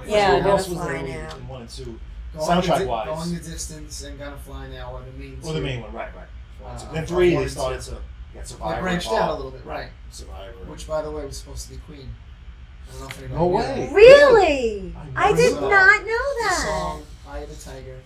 Yeah, What Gonna else was Fly there really Now. in 1 and 2? Going Soundtrack-wise. Going the distance and Gonna Fly Now are the main two. Well, the main one, right. 1 and 2. Then 3, 1 they and started 2. to get Survivor. They branched involved. out a little bit, right. Survivor. Which, by the way, was supposed to be Queen. I don't know if anybody No knew way. that. Really? I I never did saw not know The that. song Eye of the Tiger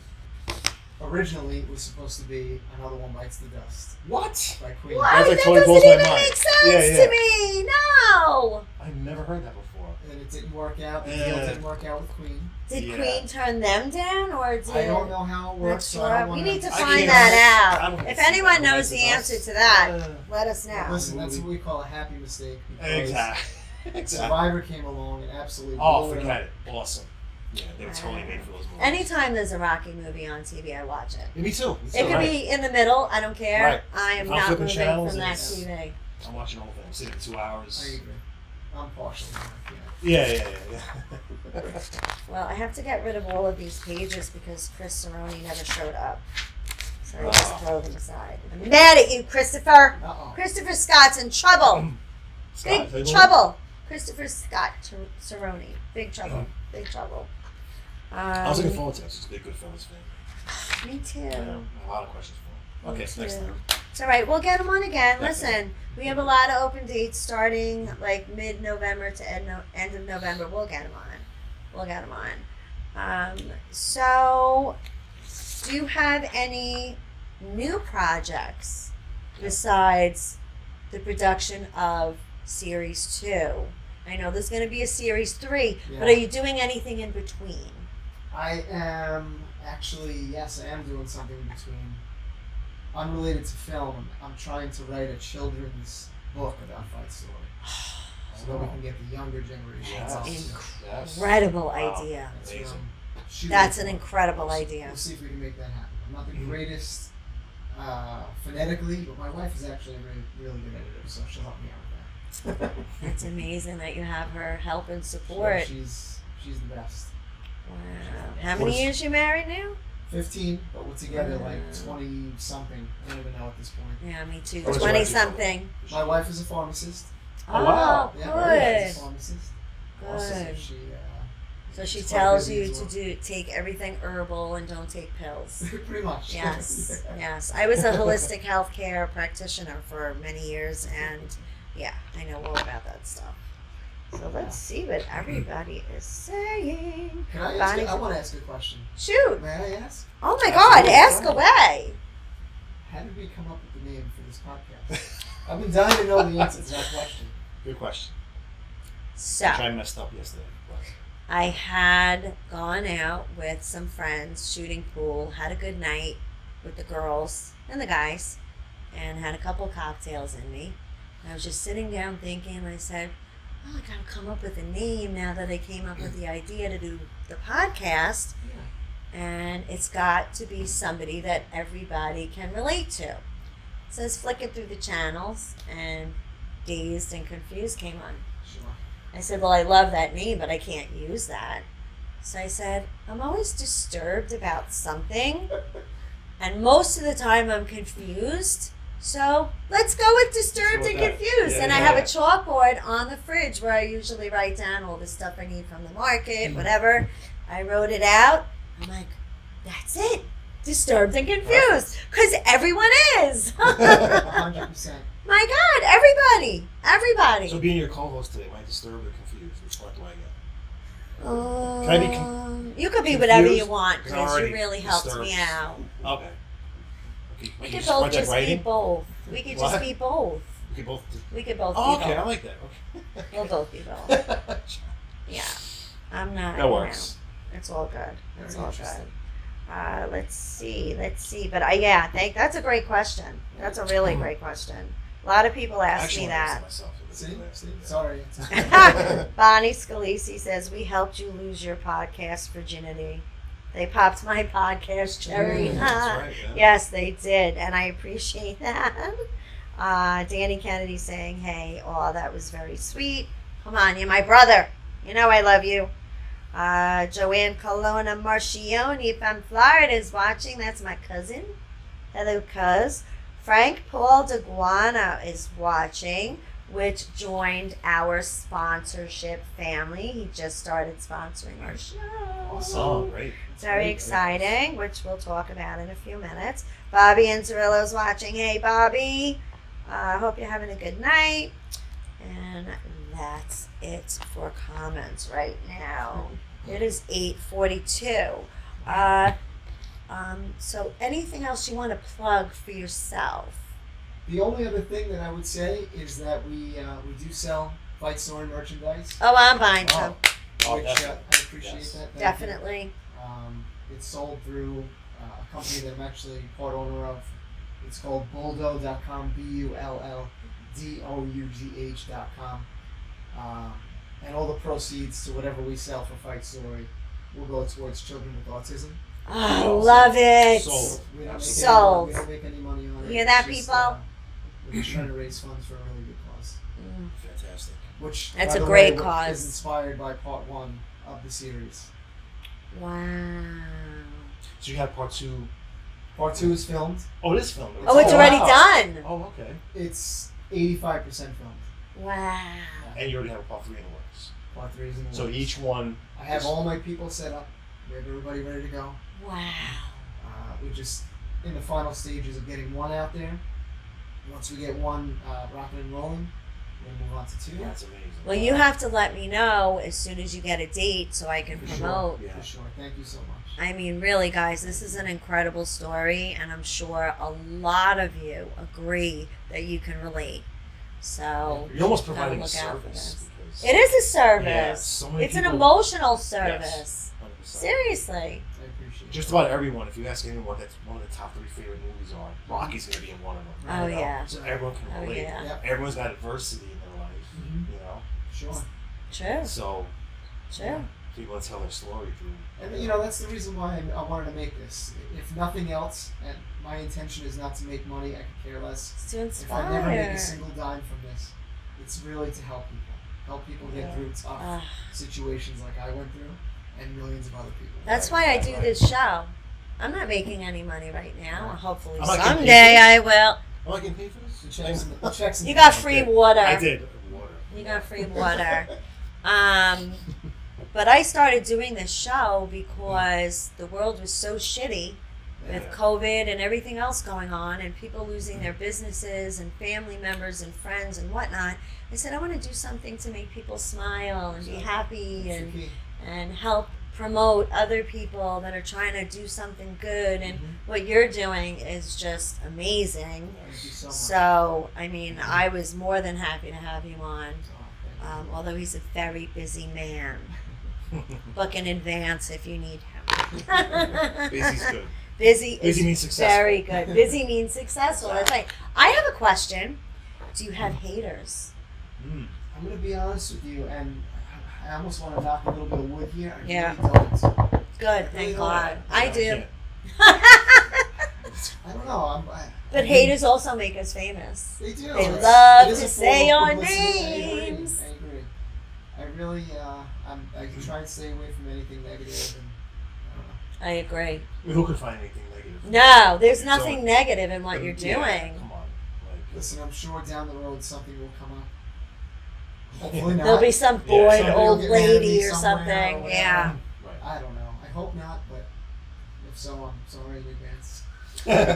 originally was supposed to be Another One Bites the Dust What? by Queen. What? That's That like totally doesn't blows my even mind. make sense Yeah. to me. No. I've never heard that before. And it didn't work out. The Yeah. deal didn't work out with Queen. Did Yeah. Queen turn them down, or did? I don't know how it Not works. So I sure. don't We wanna- need to I find can't- that I out. don't If see anyone that knows with the us. answer to that, Yeah. let us know. Listen, that's Movie. what we call a happy mistake. because Exactly. Survivor came along and absolutely Oh, blew it forget up. it. Awesome. Yeah, they were totally made for those movies. Anytime there's a Rocky movie on TV, I watch it. Yeah, me too. It could be in the middle. I don't care. Right. I am If I'm not flipping moving channels, from that it's- TV. I'm watching the whole thing. I'm sitting 2 hours. I agree. I'm partial. Yeah. Well, I have to get rid of all of these pages because Chris Cerrone never showed up. So I Oh. just throw them aside. I'm mad at you, Christopher. Uh-oh. Christopher Scott's in trouble. Scott, Big trouble. Christopher Scott Cerrone. Big trouble. Big trouble. I was looking forward to it. It's just a big Goodfellas fan. Me too. Yeah, a lot of questions for him. Okay, Me next too. time. It's all right. We'll get them on again. Definitely. Listen, we have a lot of open dates starting like mid-November to end of November. We'll get them on. So, do you have any new projects besides the production of Series 2? I know there's going to be a Series 3, Yeah. but are you doing anything in between? I am actually, yes, I am doing something in between. Unrelated to film, I'm trying to write a children's book about Fight Story. So that we can get the younger generation. Yes. involved. Yes. Incredible Wow. idea. That's what Amazing. I'm shooting That's an for. incredible idea. We'll see if we can make that happen. I'm not the Mhm. greatest phonetically, but my wife is actually a really, really good editor, so she'll help me out with that. It's amazing that you have her help and So support. she's the best. Wow. How many years you married now? 15, but we're together like Wow. 20 something. I don't even know at this point. Yeah, me too. What was your 20 wife do? something. My wife is a pharmacist. Oh, wow. Yeah, my wife good. is a pharmacist. Also, Good. she So she It's quite tells busy you as to well. take everything herbal and don't take pills. pretty much. Yes, Yeah. yes. I was a holistic healthcare practitioner for many years, and yeah, I know all about that stuff. So let's see what everybody is saying. Can I ask? Bonnie's- I want to ask a question. Shoot. May I ask? Oh my God, Absolutely. ask Go away. How did we come up with the name for this podcast? I've been dying to know the answer to that question. Good question. So, I messed up yesterday. But I had gone out with some friends shooting pool, had a good night with the girls and the guys, and had a couple cocktails in me. I was just sitting down thinking, and I said, oh, I gotta come up with a name now that I came up with the idea to do the podcast. Yeah. And it's got to be somebody that everybody can relate to. It says flicking through the channels, and Dazed and Confused came on. Sure. I said, well, I love that name, but I can't use that. So I said, I'm always disturbed about something, and most of the time I'm confused. So let's go with Disturbed So and that- Confused. yeah, And I yeah. have a chalkboard on the fridge where I usually write down all the stuff I need from the market, whatever. I wrote it out. I'm like, that's it. Disturbed and Confused. Because everyone is. 100%. My God, everybody. so being your co-host today, am I disturbed or confused? Which part do I get? Um, Can I be you could be whatever you confused? want, Because Chris. You already really helped disturbed. me out. Okay. We Like could you both project just be writing? both. We could just What? be both. We could both. We could both Oh, be okay, I both. like that. Okay. We'll both be both. Yeah. I'm not. That works. It's all good. It's Very all good. interesting. Let's see. But that's a great question. That's a really great question. A lot of people ask Actually, me I that. asked myself. See? Sorry. Bonnie Scalisi says, we helped you lose your podcast virginity. They popped my podcast cherry. Yeah, That's right. Yeah. Yes, they did, and I appreciate that. Danny Kennedy saying, hey, oh, that was very sweet. Come on, you're my brother. You know I love you. Joanne Colonna Marchione from Florida is watching. That's my cousin. Hello, cuz. Frank Paul DeGuana is watching, which joined our sponsorship family. He just started sponsoring our show. Oh, great. It's very exciting, which we'll talk about in a few minutes. Bobby Anzarillo's watching. Hey, Bobby. I hope you're having a good night. And that's it for comments right now. It is 8:42. So anything else you want to plug for yourself? The only other thing that I would say is that we do sell Fight Story merchandise, Oh, I'm buying some. Oh, which definitely. I appreciate Yes. that. Thank you. Definitely. It's sold through a company that I'm actually part owner of. It's called Bulldog.com, BULLDOUGH.com. And all the proceeds to whatever we sell for Fight Story will go towards children with autism. Oh, love it. Sold. We don't make Sold. we don't make any money on it. You hear that, It's just, people? We're just trying to raise funds for a really good cause. Mm. Fantastic. Which, That's by a the great way, cause. is inspired by part 1 of the series. Wow. So you have part 2. Part 2 is filmed. Oh, it is filmed. Oh, it's Oh, already wow. done. Oh, okay. It's 85% filmed. Wow. And you already have a part 3 in the works. Part 3 is in the So works. each one. I have all my people set up. We have everybody ready to go. Wow. We're just in the final stages of getting 1 out there. Once we get 1 rocking and rolling, we'll move on to 2. That's amazing. Well, you have to let me know as soon as you get a date so I can For sure. promote. Yeah. For sure. Thank you so much. I mean, really, guys, this is an incredible story, and I'm sure a lot of you agree that you can relate. So, You're almost gotta providing a look out for service. this. because- it is a service. Yeah, so many It's an people- emotional service. Yes, 100%. Seriously. I appreciate Just it. about everyone, if you ask anyone, that's one of the top 3 favorite movies are. Rocky's going to be in one of them. Oh, you know? yeah. So everyone can Oh, relate. yeah. Yep. Everyone's got adversity in their life, Mhm. you know? Sure. True. So True. people tell their story through. And you know, that's the reason why I wanted to make this. If nothing else, and my intention is not to make money, I could care less. It's to If I never make inspire. a single dime from this, it's really to help people. Help people get Yeah. through tough Ah. situations like I went through, and millions of other people. That's Right, why I right, do right. this show. I'm not making any money right now. Right. Hopefully I'm not getting paid someday for I will. Am I getting paid for this? The checks and the checks and You got the- free did. water. I did. Water. You got free water. But I started doing this show because the world was so shitty with Yeah. COVID and everything else going on, and people losing their businesses and family members and friends and whatnot. I said, I want to do something to make people smile and be happy That's the and key. and help promote other people that are trying to do something good, and what you're doing is just amazing. Thank you so much. So, I mean, I was more than happy to have you on, Oh, although he's a very busy man. Book in advance if you need him. Busy's good. Busy means successful. very good. Busy means successful. That's right. I have a question. Do you have haters? I'm going to be honest with you, and I almost want to knock a little bit of wood here. I Yeah. really don't. Good, thank God. I do. I don't know. But haters also make us famous. They do. They It love is to a say form of our publicity. names. I agree. I really, I try and stay away from anything negative, and I don't know. I agree. Who could find anything negative? No, there's Don't- nothing negative in what you're Yeah, doing. come on. Like, Listen, I'm sure down the road something will come up. Hopefully not. There'll be some Yeah, bored somebody old will get mad at me lady or somewhere something. or whatever. Yeah. right. I don't know. I hope not, but if so, I'm sorry in advance.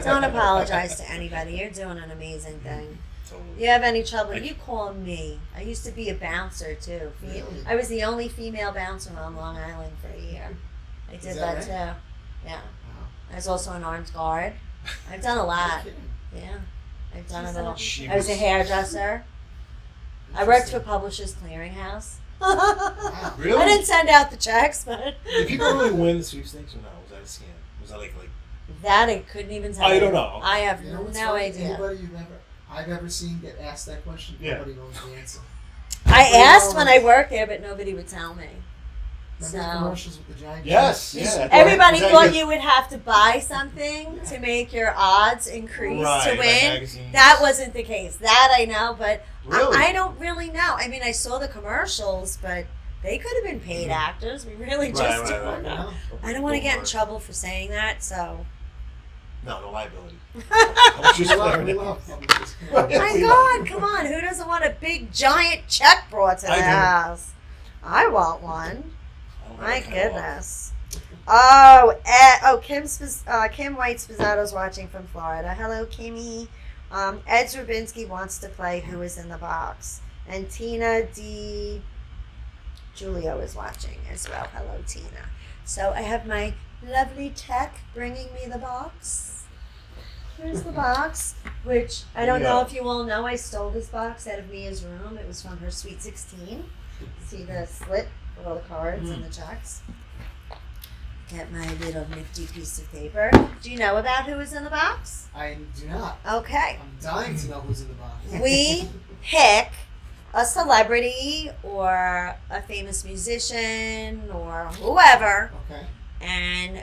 Don't apologize to anybody. You're doing an amazing thing. Totally. You have any trouble, you call me. I used to be a bouncer too. Really? I was the only female bouncer on Long Island for a year. I did Is that that too. Yeah. Wow. I was also an armed guard. I've done a lot. No kidding. Yeah. I've done She's it all. not- She I was a hairdresser. I worked for Publishers Clearinghouse. I Really? didn't send out the checks, but Did people really win the sweepstakes or no? Was that a scam? Was that like that I couldn't even tell I you. don't know. I have You know what's no funny? idea. Anybody I've ever seen get asked that question, Yeah. nobody knows the answer. I Everybody asked when I knows. worked there, but nobody would tell me. Remember the So commercials with the giant? Yes, jets? yeah. everybody Is that thought your- you would have to buy something to make your odds increase right, to like win. magazines. That wasn't the case. That I know, but Really? I don't really know. I mean, I saw the commercials, but they could have been paid actors. We really just Right, don't right. know. No. I don't want to get in work. trouble for saying that, so. No liability. I'm just We love, flaring we it. love publishers. My God, come on. Who doesn't want a big, giant check brought to I the do. house? I want one. I don't My have that kind of goodness. Oh, Kim White Spizzato's watching from Florida. Hello, Kimmy. Ed Zrabinski wants to play Who Is in the Box. And Tina D. Julio is watching as well. Hello, Tina. So I have my lovely tech bringing me the box. Here's the box, which I don't know Yeah. if you all know. I stole this box out of Mia's room. It was from her Sweet 16. See the slit with all the cards and the checks. Get my little nifty piece of paper. Do you know about who is in the box? I do not. Okay. I'm dying to know who's in the box. We pick a celebrity or a famous musician or whoever, Okay. and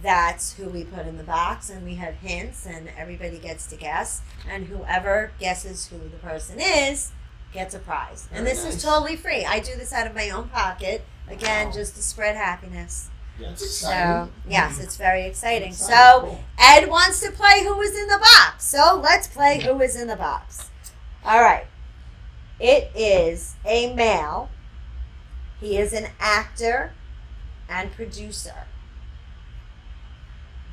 that's who we put in the box, and we have hints, and everybody gets to guess, and whoever guesses who the person is gets a prize. And Very this nice. is totally free. I do this out of my own pocket, again, Wow. just to spread happiness. That's So, exciting. yes, it's very exciting. That's So, cool. Ed wants to play Who Is in the Box. So, let's play Who Is in the Box. All right. It is a male. He is an actor and producer.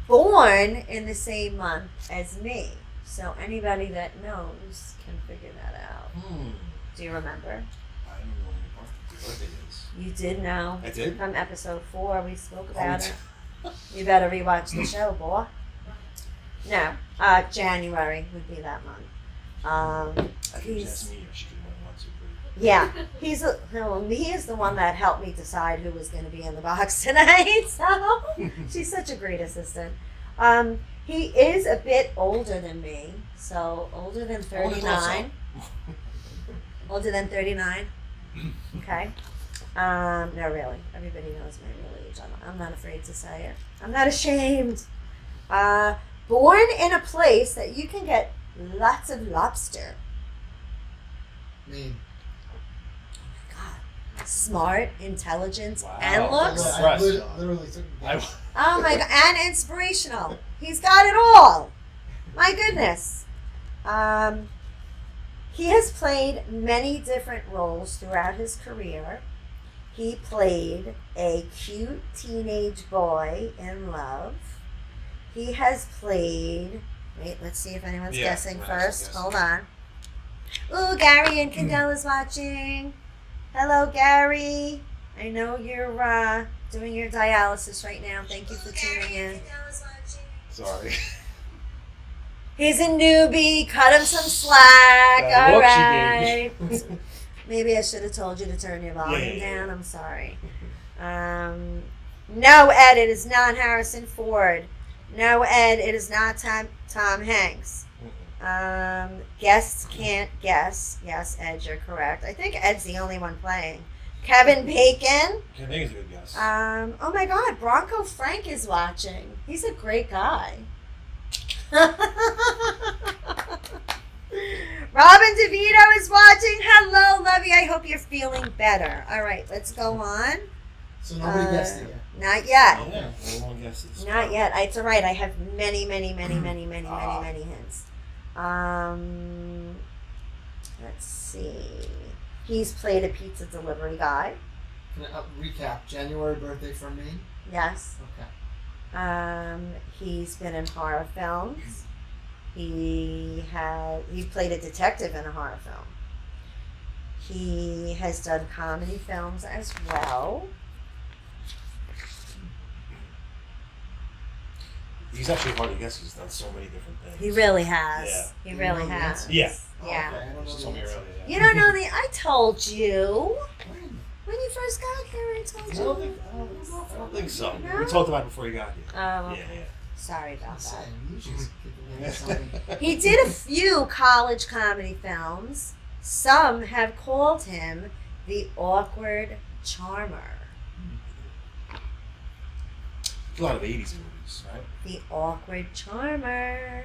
Born in the same month as me. So, anybody that knows can figure that out. Do you remember? I don't know what your birthday is. You did know. I did? From episode 4, we spoke about Oh, it. You better rewatch the show, boy. No, January would be that month. I think He's that's me. She could win 1, 2, 3. yeah. He is the one that helped me decide who was going to be in the box tonight. So she's such a great assistant. He is a bit older than me, so older than I would've thought 39. Older than 39. Okay. No, really. Everybody knows my real age. I'm not afraid to say it. I'm not ashamed. Born in a place that you can get lots of lobster. Me. God. Smart, intelligent, Wow. and looks. Wow. I Impressed. literally took a I, guess. Oh my God. And inspirational. He's got it all. My goodness. He has played many different roles throughout his career. He played a cute teenage boy in Love. He has played. Wait, let's see if anyone's Yeah, guessing let's first. guess. Hold on. Ooh, Gary and Kendall is watching. Hello, Gary. I know you're doing your dialysis right now. Thank you for tuning in. Sorry. He's a newbie. Cut him some slack. That All look she right. gave me. Maybe I should have told you to turn your volume Yeah. down. I'm sorry. No, Ed, it is not Harrison Ford. No, Ed, it is not Tom Hanks. Guests can't guess. Yes, Ed, you're correct. I think Ed's the only one playing. Kevin Bacon. Kevin Bacon's a good guess. Oh my God, Bronco Frank is watching. He's a great guy. Robin DeVito is watching. Hello, Lovey. I hope you're feeling better. All right, let's go on. So nobody guessed it yet. Not yet. Oh, yeah, no one guesses. Not yet. It's all right. I have many hints. Let's see. He's played a pizza delivery guy. Can I recap? January birthday from me? Yes. Okay. He's been in horror films. He played a detective in a horror film. He has done comedy films as well. He's actually hard to guess. He's done so many different things. He really has. Yeah. He really You know the has. answer? Yeah. Yeah. Okay, I don't know She the told me answer. earlier. Yeah. You don't know the. I told you When? when you first got here. I told I you. don't think so. No? We talked about it before you got here. Oh, okay. Yeah. Sorry about I'm that. saying, you just give me something. He did a few college comedy films. Some have called him the awkward charmer. A lot of 80s movies, right? The awkward charmer. Yeah,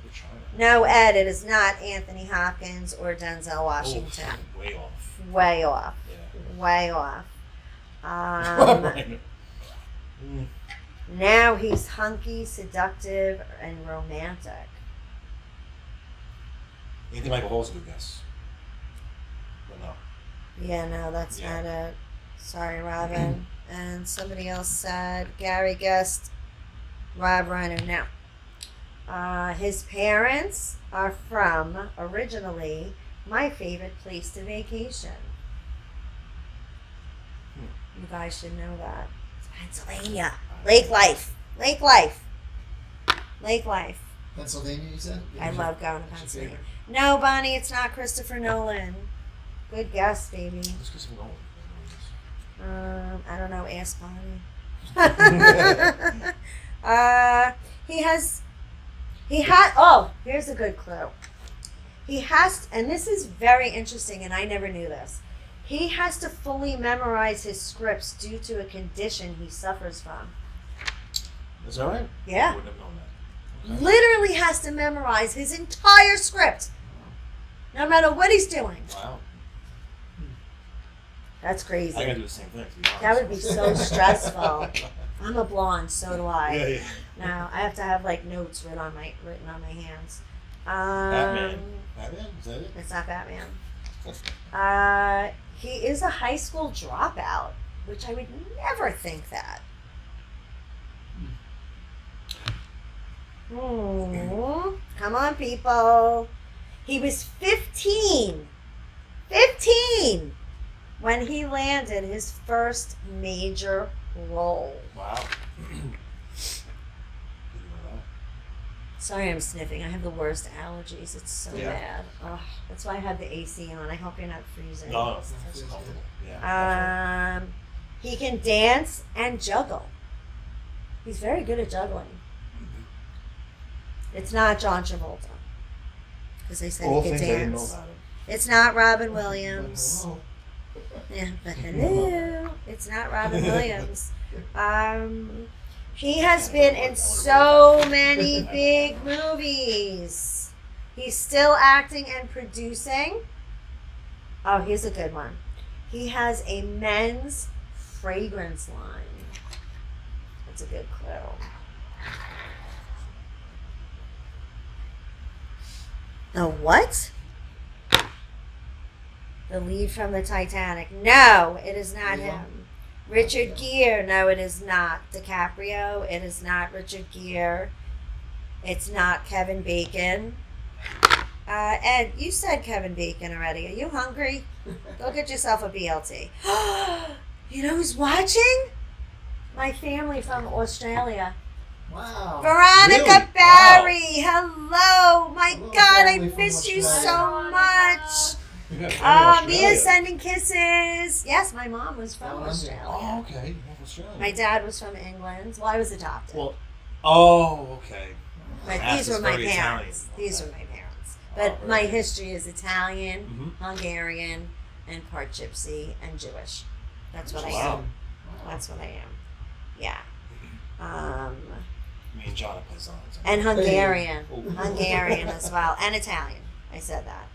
we're trying. No, Ed, it is not Anthony Hopkins or Denzel Washington. Oh, way off. Way off. Yeah. Way off. Mm. Now he's hunky, seductive, and romantic. Anthony Michael Hall's a good guess. But no. Yeah, no, that's Yeah. not it. Sorry, Robin. And somebody else said Gary guessed Rob Reiner. Now, his parents are from, originally, my favorite place to vacation. You guys should know that. It's Pennsylvania. Lake Life. Lake Life. Lake Life. Pennsylvania, you said? I love going to What's your Pennsylvania. favorite? No, Bonnie, it's not Christopher Nolan. Good guess, baby. Let's get some going. I don't know. Ask Bonnie. Here's a good clue. He has, and this is very interesting, and I never knew this. He has to fully memorize his scripts due to a condition he suffers from. Is that right? Yeah. I wouldn't have known that. Okay. Literally has to memorize his entire script, no matter what he's doing. Wow. That's crazy. I gotta do the same thing, to be honest. That would be so stressful. I'm a blonde, so do I. Yeah. No, I have to have like notes written on my hands. Batman. Batman? Is that it? It's not Batman. He is a high school dropout, which I would never think that. Come on, people. He was 15. 15 when he landed his first major role. Wow. Didn't know that. Sorry, I'm sniffing. I have the worst allergies. It's so Yeah. bad. Ugh, that's why I have the AC on. I hope you're not freezing. No, it's comfortable. Yeah. He can dance and juggle. He's very good at juggling. It's not John Travolta. Because they said All he could things I didn't know dance. about him. It's not Robin Williams. Oh, Yeah, but hello. It's not Robin Williams. He has been in so many big movies. He's still acting and producing. Oh, here's a good one. He has a men's fragrance line. That's a good clue. The what? The lead from the Titanic. No, it is not him. Richard Gere. No, it is not. DiCaprio. It is not Richard Gere. It's not Kevin Bacon. Ed, you said Kevin Bacon already. Are you hungry? Go get yourself a BLT. You know who's watching? My family from Australia. Wow. Veronica Really? Barry, hello. My Hello, God, I family from missed you Australia. so much. You got family in Mia's Australia. sending kisses. Yes, my mom was from Down under. Australia. Oh, okay. You have Australia. My dad was from England. Well, I was adopted. Well, oh, okay. But Mass these is were my very parents. Italian. These Okay. were my parents. Oh, But very my nice. history is Italian, Mhm. Hungarian, and part Gypsy and Jewish. That's what I Wow. am. That's what I am. Yeah. Me and John are paisans. And Hungarian. Oh. Hungarian as well. And Italian. I said that.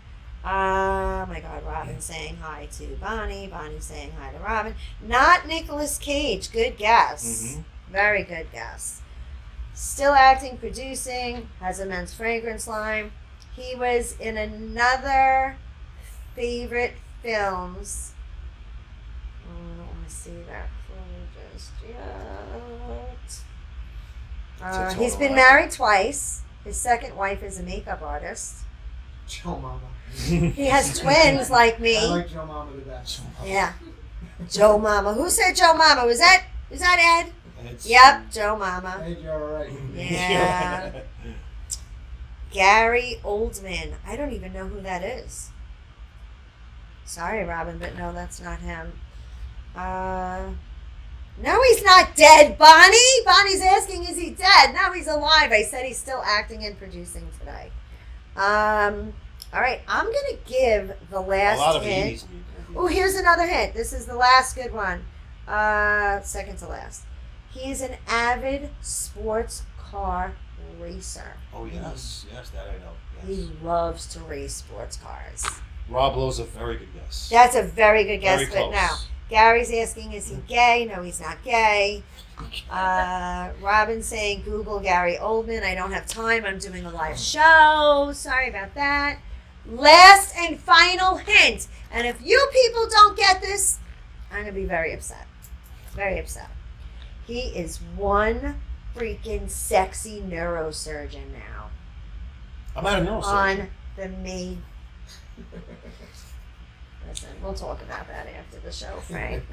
Oh my God, Robin saying hi to Bonnie. Bonnie saying hi to Robin. Not Nicolas Cage. Good guess. Mhm. Very good guess. Still acting, producing, has immense fragrance line. He was in another favorite films. I don't want to see that for just yet. He's been married twice. His second wife is a makeup artist. Joe Mama. He has twins like I me. like Joe Mama the best. Yeah. Joe Mama. Who said Joe Mama? Was that Ed? It's- Yep, Joe Mama. Hey, you're alright. Yeah. Gary Oldman. I don't even know who that is. Sorry, Robin, but no, that's not him. No, he's not dead, Bonnie. Bonnie's asking, is he dead? No, he's alive. I said he's still acting and producing today. All right, I'm gonna give the A lot last of hint. 80s. Oh, here's another hint. This is the last good one. Second to last. He's an avid sports car racer. Oh, yes. Yes, that I know. He Yes. loves to race sports cars. Rob Lowe's a very good guess. That's a very good guess, Very but close. no. Gary's asking, is he gay? No, he's not gay. Robin saying, Google Gary Oldman. I don't have time. I'm doing a live show. Sorry about that. Last and final hint. And if you people don't get this, I'm going to be very upset. Very upset. He is one freaking sexy neurosurgeon now I'm not a neurosurgeon. on the main. Listen, we'll talk about that after the show, Frank.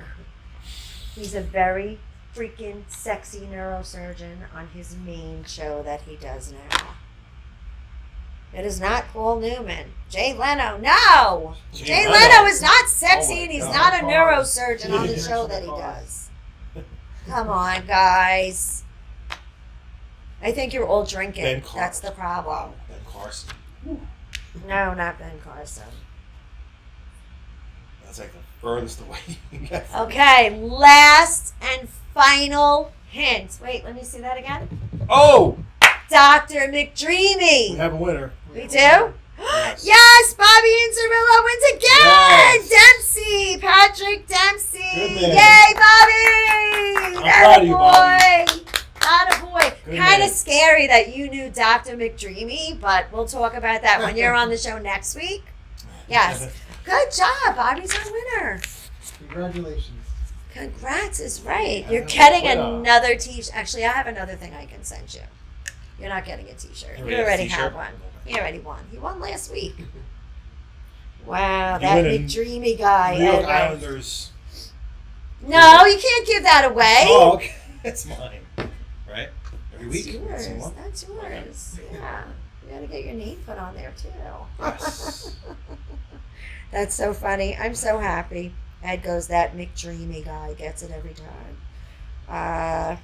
He's a very freaking sexy neurosurgeon on his main show that he does now. It is not Paul Newman. Jay Leno, no! Jay Leno is not sexy Oh my and he's God. not a neurosurgeon on the show that he does. Come on, guys. I think you're all drinking. Ben Carson. That's the problem. Wow, Ben Carson. No, not Ben Carson. That's like the furthest away you can get from Okay, last and final hint. Wait, let me see that again. Oh! Dr. We McDreamy. have a winner. We do? Yes. Yes, Bobby Inzerillo wins again. Yes. Dempsey, Patrick Dempsey. Good man. Yay, Bobby! I'm proud of you, Bobby. Attaboy. Good Kind of man. scary that you knew Dr. McDreamy, but we'll talk about that when you're on the show next week. Yes. Good job. Bobby's our winner. Congratulations. Congrats is right. Yeah, You're I getting quit, another t-shirt. Actually, I have another thing I can send you. You're not getting a t-shirt. You already have one. You already won. You won last week. Wow, You that win in McDreamy guy. New York Edward. Islanders. No, you can't give that away. Oh, okay. That's mine. Right? Every That's week. yours. Someone? That's yours. Yeah. You gotta get your name put on there too. Yes. That's so funny. I'm so happy. Ed goes, that McDreamy guy gets it every time.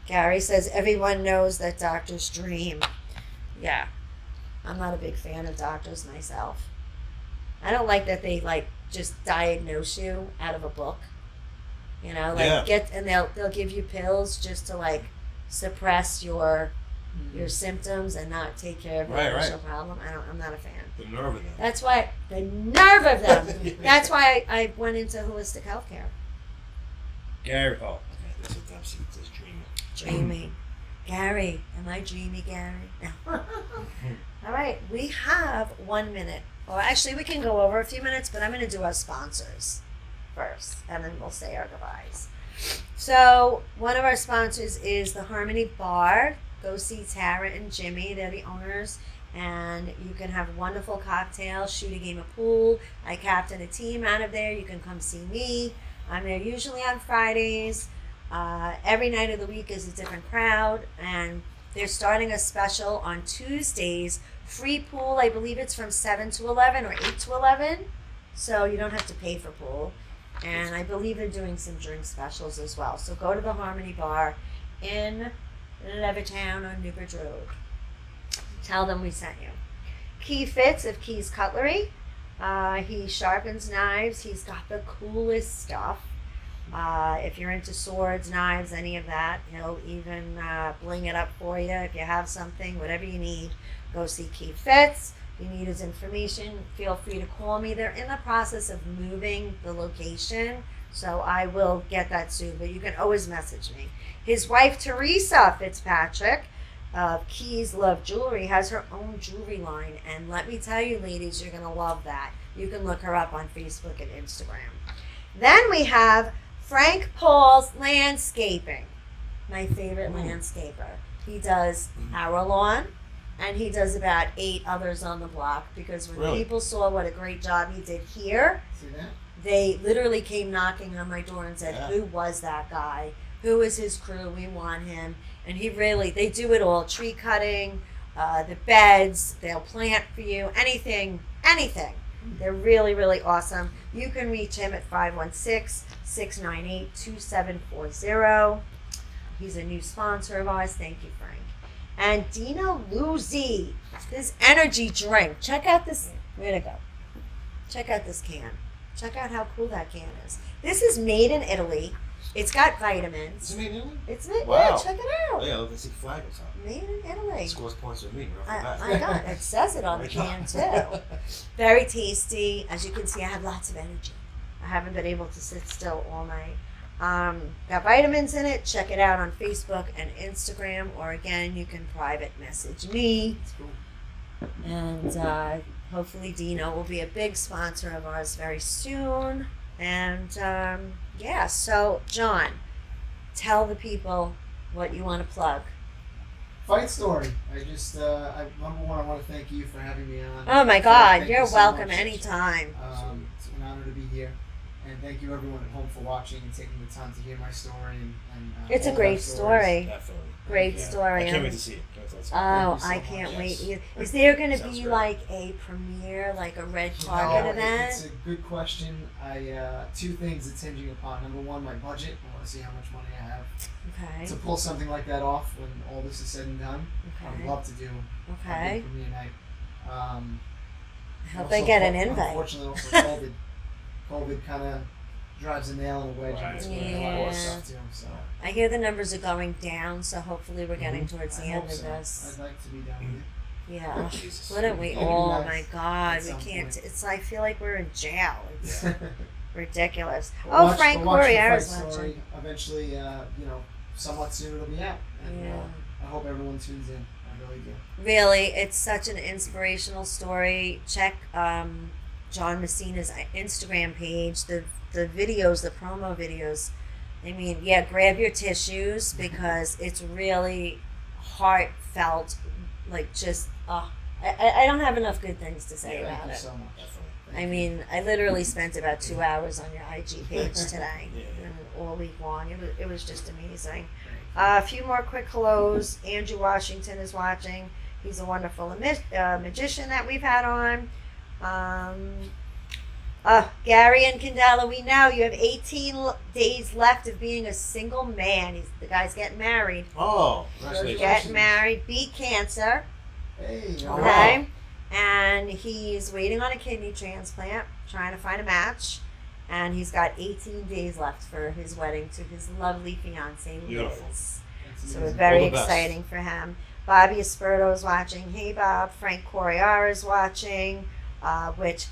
Gary says, everyone knows that doctors dream. Yeah. I'm not a big fan of doctors myself. I don't like that they just diagnose you out of a book. You know, Yeah. they'll give you pills just to suppress your symptoms and not take care of your Right, initial problem. I'm not a fan. The nerve of them. That's why the nerve of them. That's why I went into holistic healthcare. Gary. Oh, okay. There's a Dempsey. It says dreamy. Dreamy. Gary, am I dreamy, Gary? No. All right, we have 1 minute. Well, actually, we can go over a few minutes, but I'm going to do our sponsors first, and then we'll say our goodbyes. So, one of our sponsors is the Harmony Bar. Go see Tara and Jimmy. They're the owners, and you can have wonderful cocktails, shoot a game of pool. I captain a team out of there. You can come see me. I'm there usually on Fridays. Every night of the week is a different crowd, and they're starting a special on Tuesdays. Free pool, I believe it's from 7 to 11 or 8 to 11, so you don't have to pay for pool. And I believe they're doing some drink specials as well. So go to the Harmony Bar in Levittown on Newbridge Road. Tell them we sent you. Key Fits of Keys Cutlery. He sharpens knives. He's got the coolest stuff. If you're into swords, knives, any of that, he'll even bling it up for you. If you have something, whatever you need, go see Key Fits. If you need his information, feel free to call me. They're in the process of moving the location, so I will get that soon, but you can always message me. His wife, Teresa Fitzpatrick, of Keys Love Jewelry, has her own jewelry line, and let me tell you, ladies, you're going to love that. You can look her up on Facebook and Instagram. Then we have Frank Paul's Landscaping, my favorite landscaper. He does our lawn, and he does about 8 others on the block, because when people saw what a great job he did here, See that? they literally came knocking on my door and said, Yeah. who was that guy? Who is his crew? We want him. And they do it all. Tree cutting, the beds, they'll plant for you, anything. They're really, really awesome. You can reach him at 516-698-2740. He's a new sponsor of ours. Thank you, Frank. And Dino Luzzi, this energy drink. Check out this. Where'd it go? Check out this can. Check out how cool that can is. This is made in Italy. It's got vitamins. Is it made in Italy? It's made. Wow. Yeah, check it out. Yeah, look, I see the flag or something. Made in Italy. Scores points with me. Right off the I got it. It says it on the can too. Very tasty. As you can see, I have lots of energy. I haven't been able to sit still all night. Got vitamins in it. Check it out on Facebook and Instagram, or again, you can private message me. It's cool. And hopefully Dino will be a big sponsor of ours very soon. And yeah, so John, tell the people what you want to plug. Fight story. Number one, I want to thank you for having me on. Oh my God, Thank you're you so welcome much. anytime. It's an honor to be here. And thank you everyone at home for watching and taking the time to hear my story. And It's a all of great our stories. story. Definitely. Great Yeah. story. I can't and- wait to see it. Can't wait to see it. Oh, Thank you so I much. can't Yes. wait either. Is there going to Sounds be great. like a premiere, like a red You carpet know, event? It's a good question. Two things it's hinging upon. Number one, my budget. I want to see how much money I have Okay. to pull something like that off when all this is said and done. I would Okay. love to do a Okay. big premiere night. I hope Also, I get an invite. Unfortunately, also COVID kind of drives a nail in a wedge. Right. And a lot Yeah. of stuff too. So I hear the numbers are going down, so hopefully we're getting towards the I end hope of so. this. I'd like to be done with it. Yeah. Jesus. Wouldn't we It'd be all? nice My God, at we some can't. point. It's. I feel like we're in jail. It's ridiculous. But Oh, watch- Frank but watch the Corriera's Fight watching. Story. Eventually, somewhat soon it'll be out. And Yeah. I hope everyone tunes in. I really do. Really, it's such an inspirational story. Check John Messina's Instagram page. The videos, the promo videos. I mean, yeah, grab your tissues because it's really heartfelt. Like just, I don't have enough good things to say Yeah, about Thank you it. so much. Definitely. I mean, I literally spent about 2 hours on your IG page today, Yeah. and all week long. It was just amazing. Thank A few more quick hellos. Andrew Washington is watching. He's a wonderful magician that we've had on. Gary and Candela, we know you have 18 days left of being a single man. The guy's getting married. Oh, He's congratulations. getting married, beat cancer. Hey, Oh, all wow. right. Okay. And he's waiting on a kidney transplant, trying to find a match. And he's got 18 days left for his wedding to his lovely fiancee, Liz. Beautiful. That's So amazing. it's very All the best. exciting for him. Bobby Esperto is watching. Hey, Bob. Frank Corriera is watching, which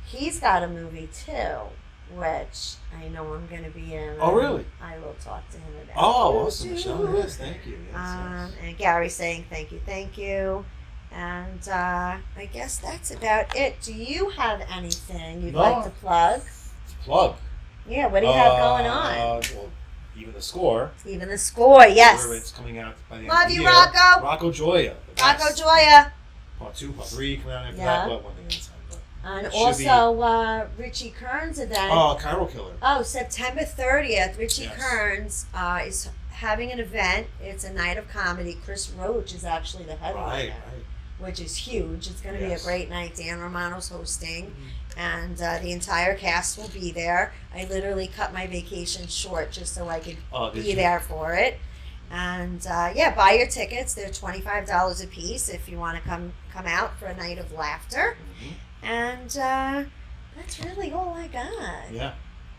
he's got a movie too, which I know I'm going to be in. Oh, really? I will talk to him about Oh, it. awesome, Michelle. Yes, thank you. Yes, yes. And Gary's saying thank you. And I guess that's about it. Do you have anything you'd No. like to plug? Plug. Yeah, what do you have going on? Well, even the score. Even the score, yes. Where it's coming out by the end Love of the you, year. Rocco. Rocco Joya. the Rocco best. Joya. Part 2, part 3 coming out after Yeah. that. But one thing at a time. But And Should be- also Richie Kern's event. Oh, Cairo Killer. Oh, September 30th, Richie Yes. Kearns is having an event. It's a night of comedy. Chris Roach is actually the headliner, Right. which is huge. It's going to be a Yes. great night. Dan Romano's hosting, Mhm. and the entire cast will be there. I literally cut my vacation short just so I could Oh, did be you? there for it. And yeah, buy your tickets. They're $25 a piece if you want to come out for a night of laughter. Mhm. And that's really all I got. Yeah.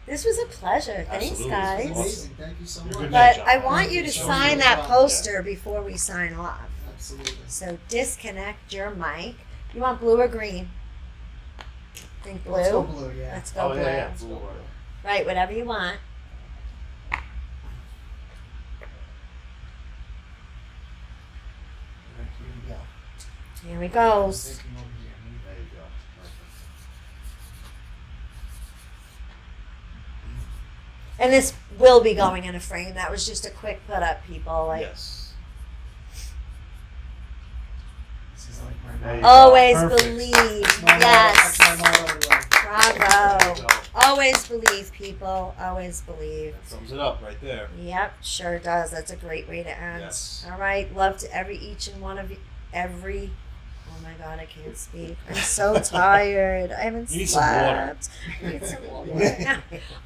This was a pleasure. Thanks, Absolutely. guys. It's amazing. Thank you so You're a much. good man, But John. I want you to Thank you. sign So that much. poster before we sign off. Absolutely. So disconnect your mic. You want blue or green? Think blue. Let's go blue. Yeah. Let's go Oh, blue. yeah. Let's go blue. Right, whatever you want. All right, here we go. Here we go. Thinking over here. There you go. And this will be going in a frame. That was just a quick put up, people. Like Yes. This is like my There you motto. go. always Perfect. believe. That's my motto. Yes. That's my motto. Bravo. There you go. Always believe, people. Always believe. That sums it up right there. Yep, sure does. That's a great way to end. Yes. All right. Love to each and one of you. Oh my God, I can't speak. I'm so tired. I haven't You need some water. slept. I need some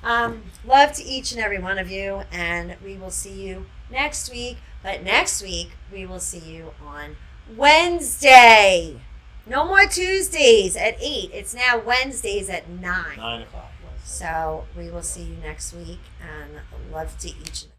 water. Love to each and every one of you, and we will see you next week. But next week we will see you on Wednesday. No more Tuesdays at 8. It's now Wednesdays at 9. 9 o'clock. Wednesday. So we will see you next week, and love to each and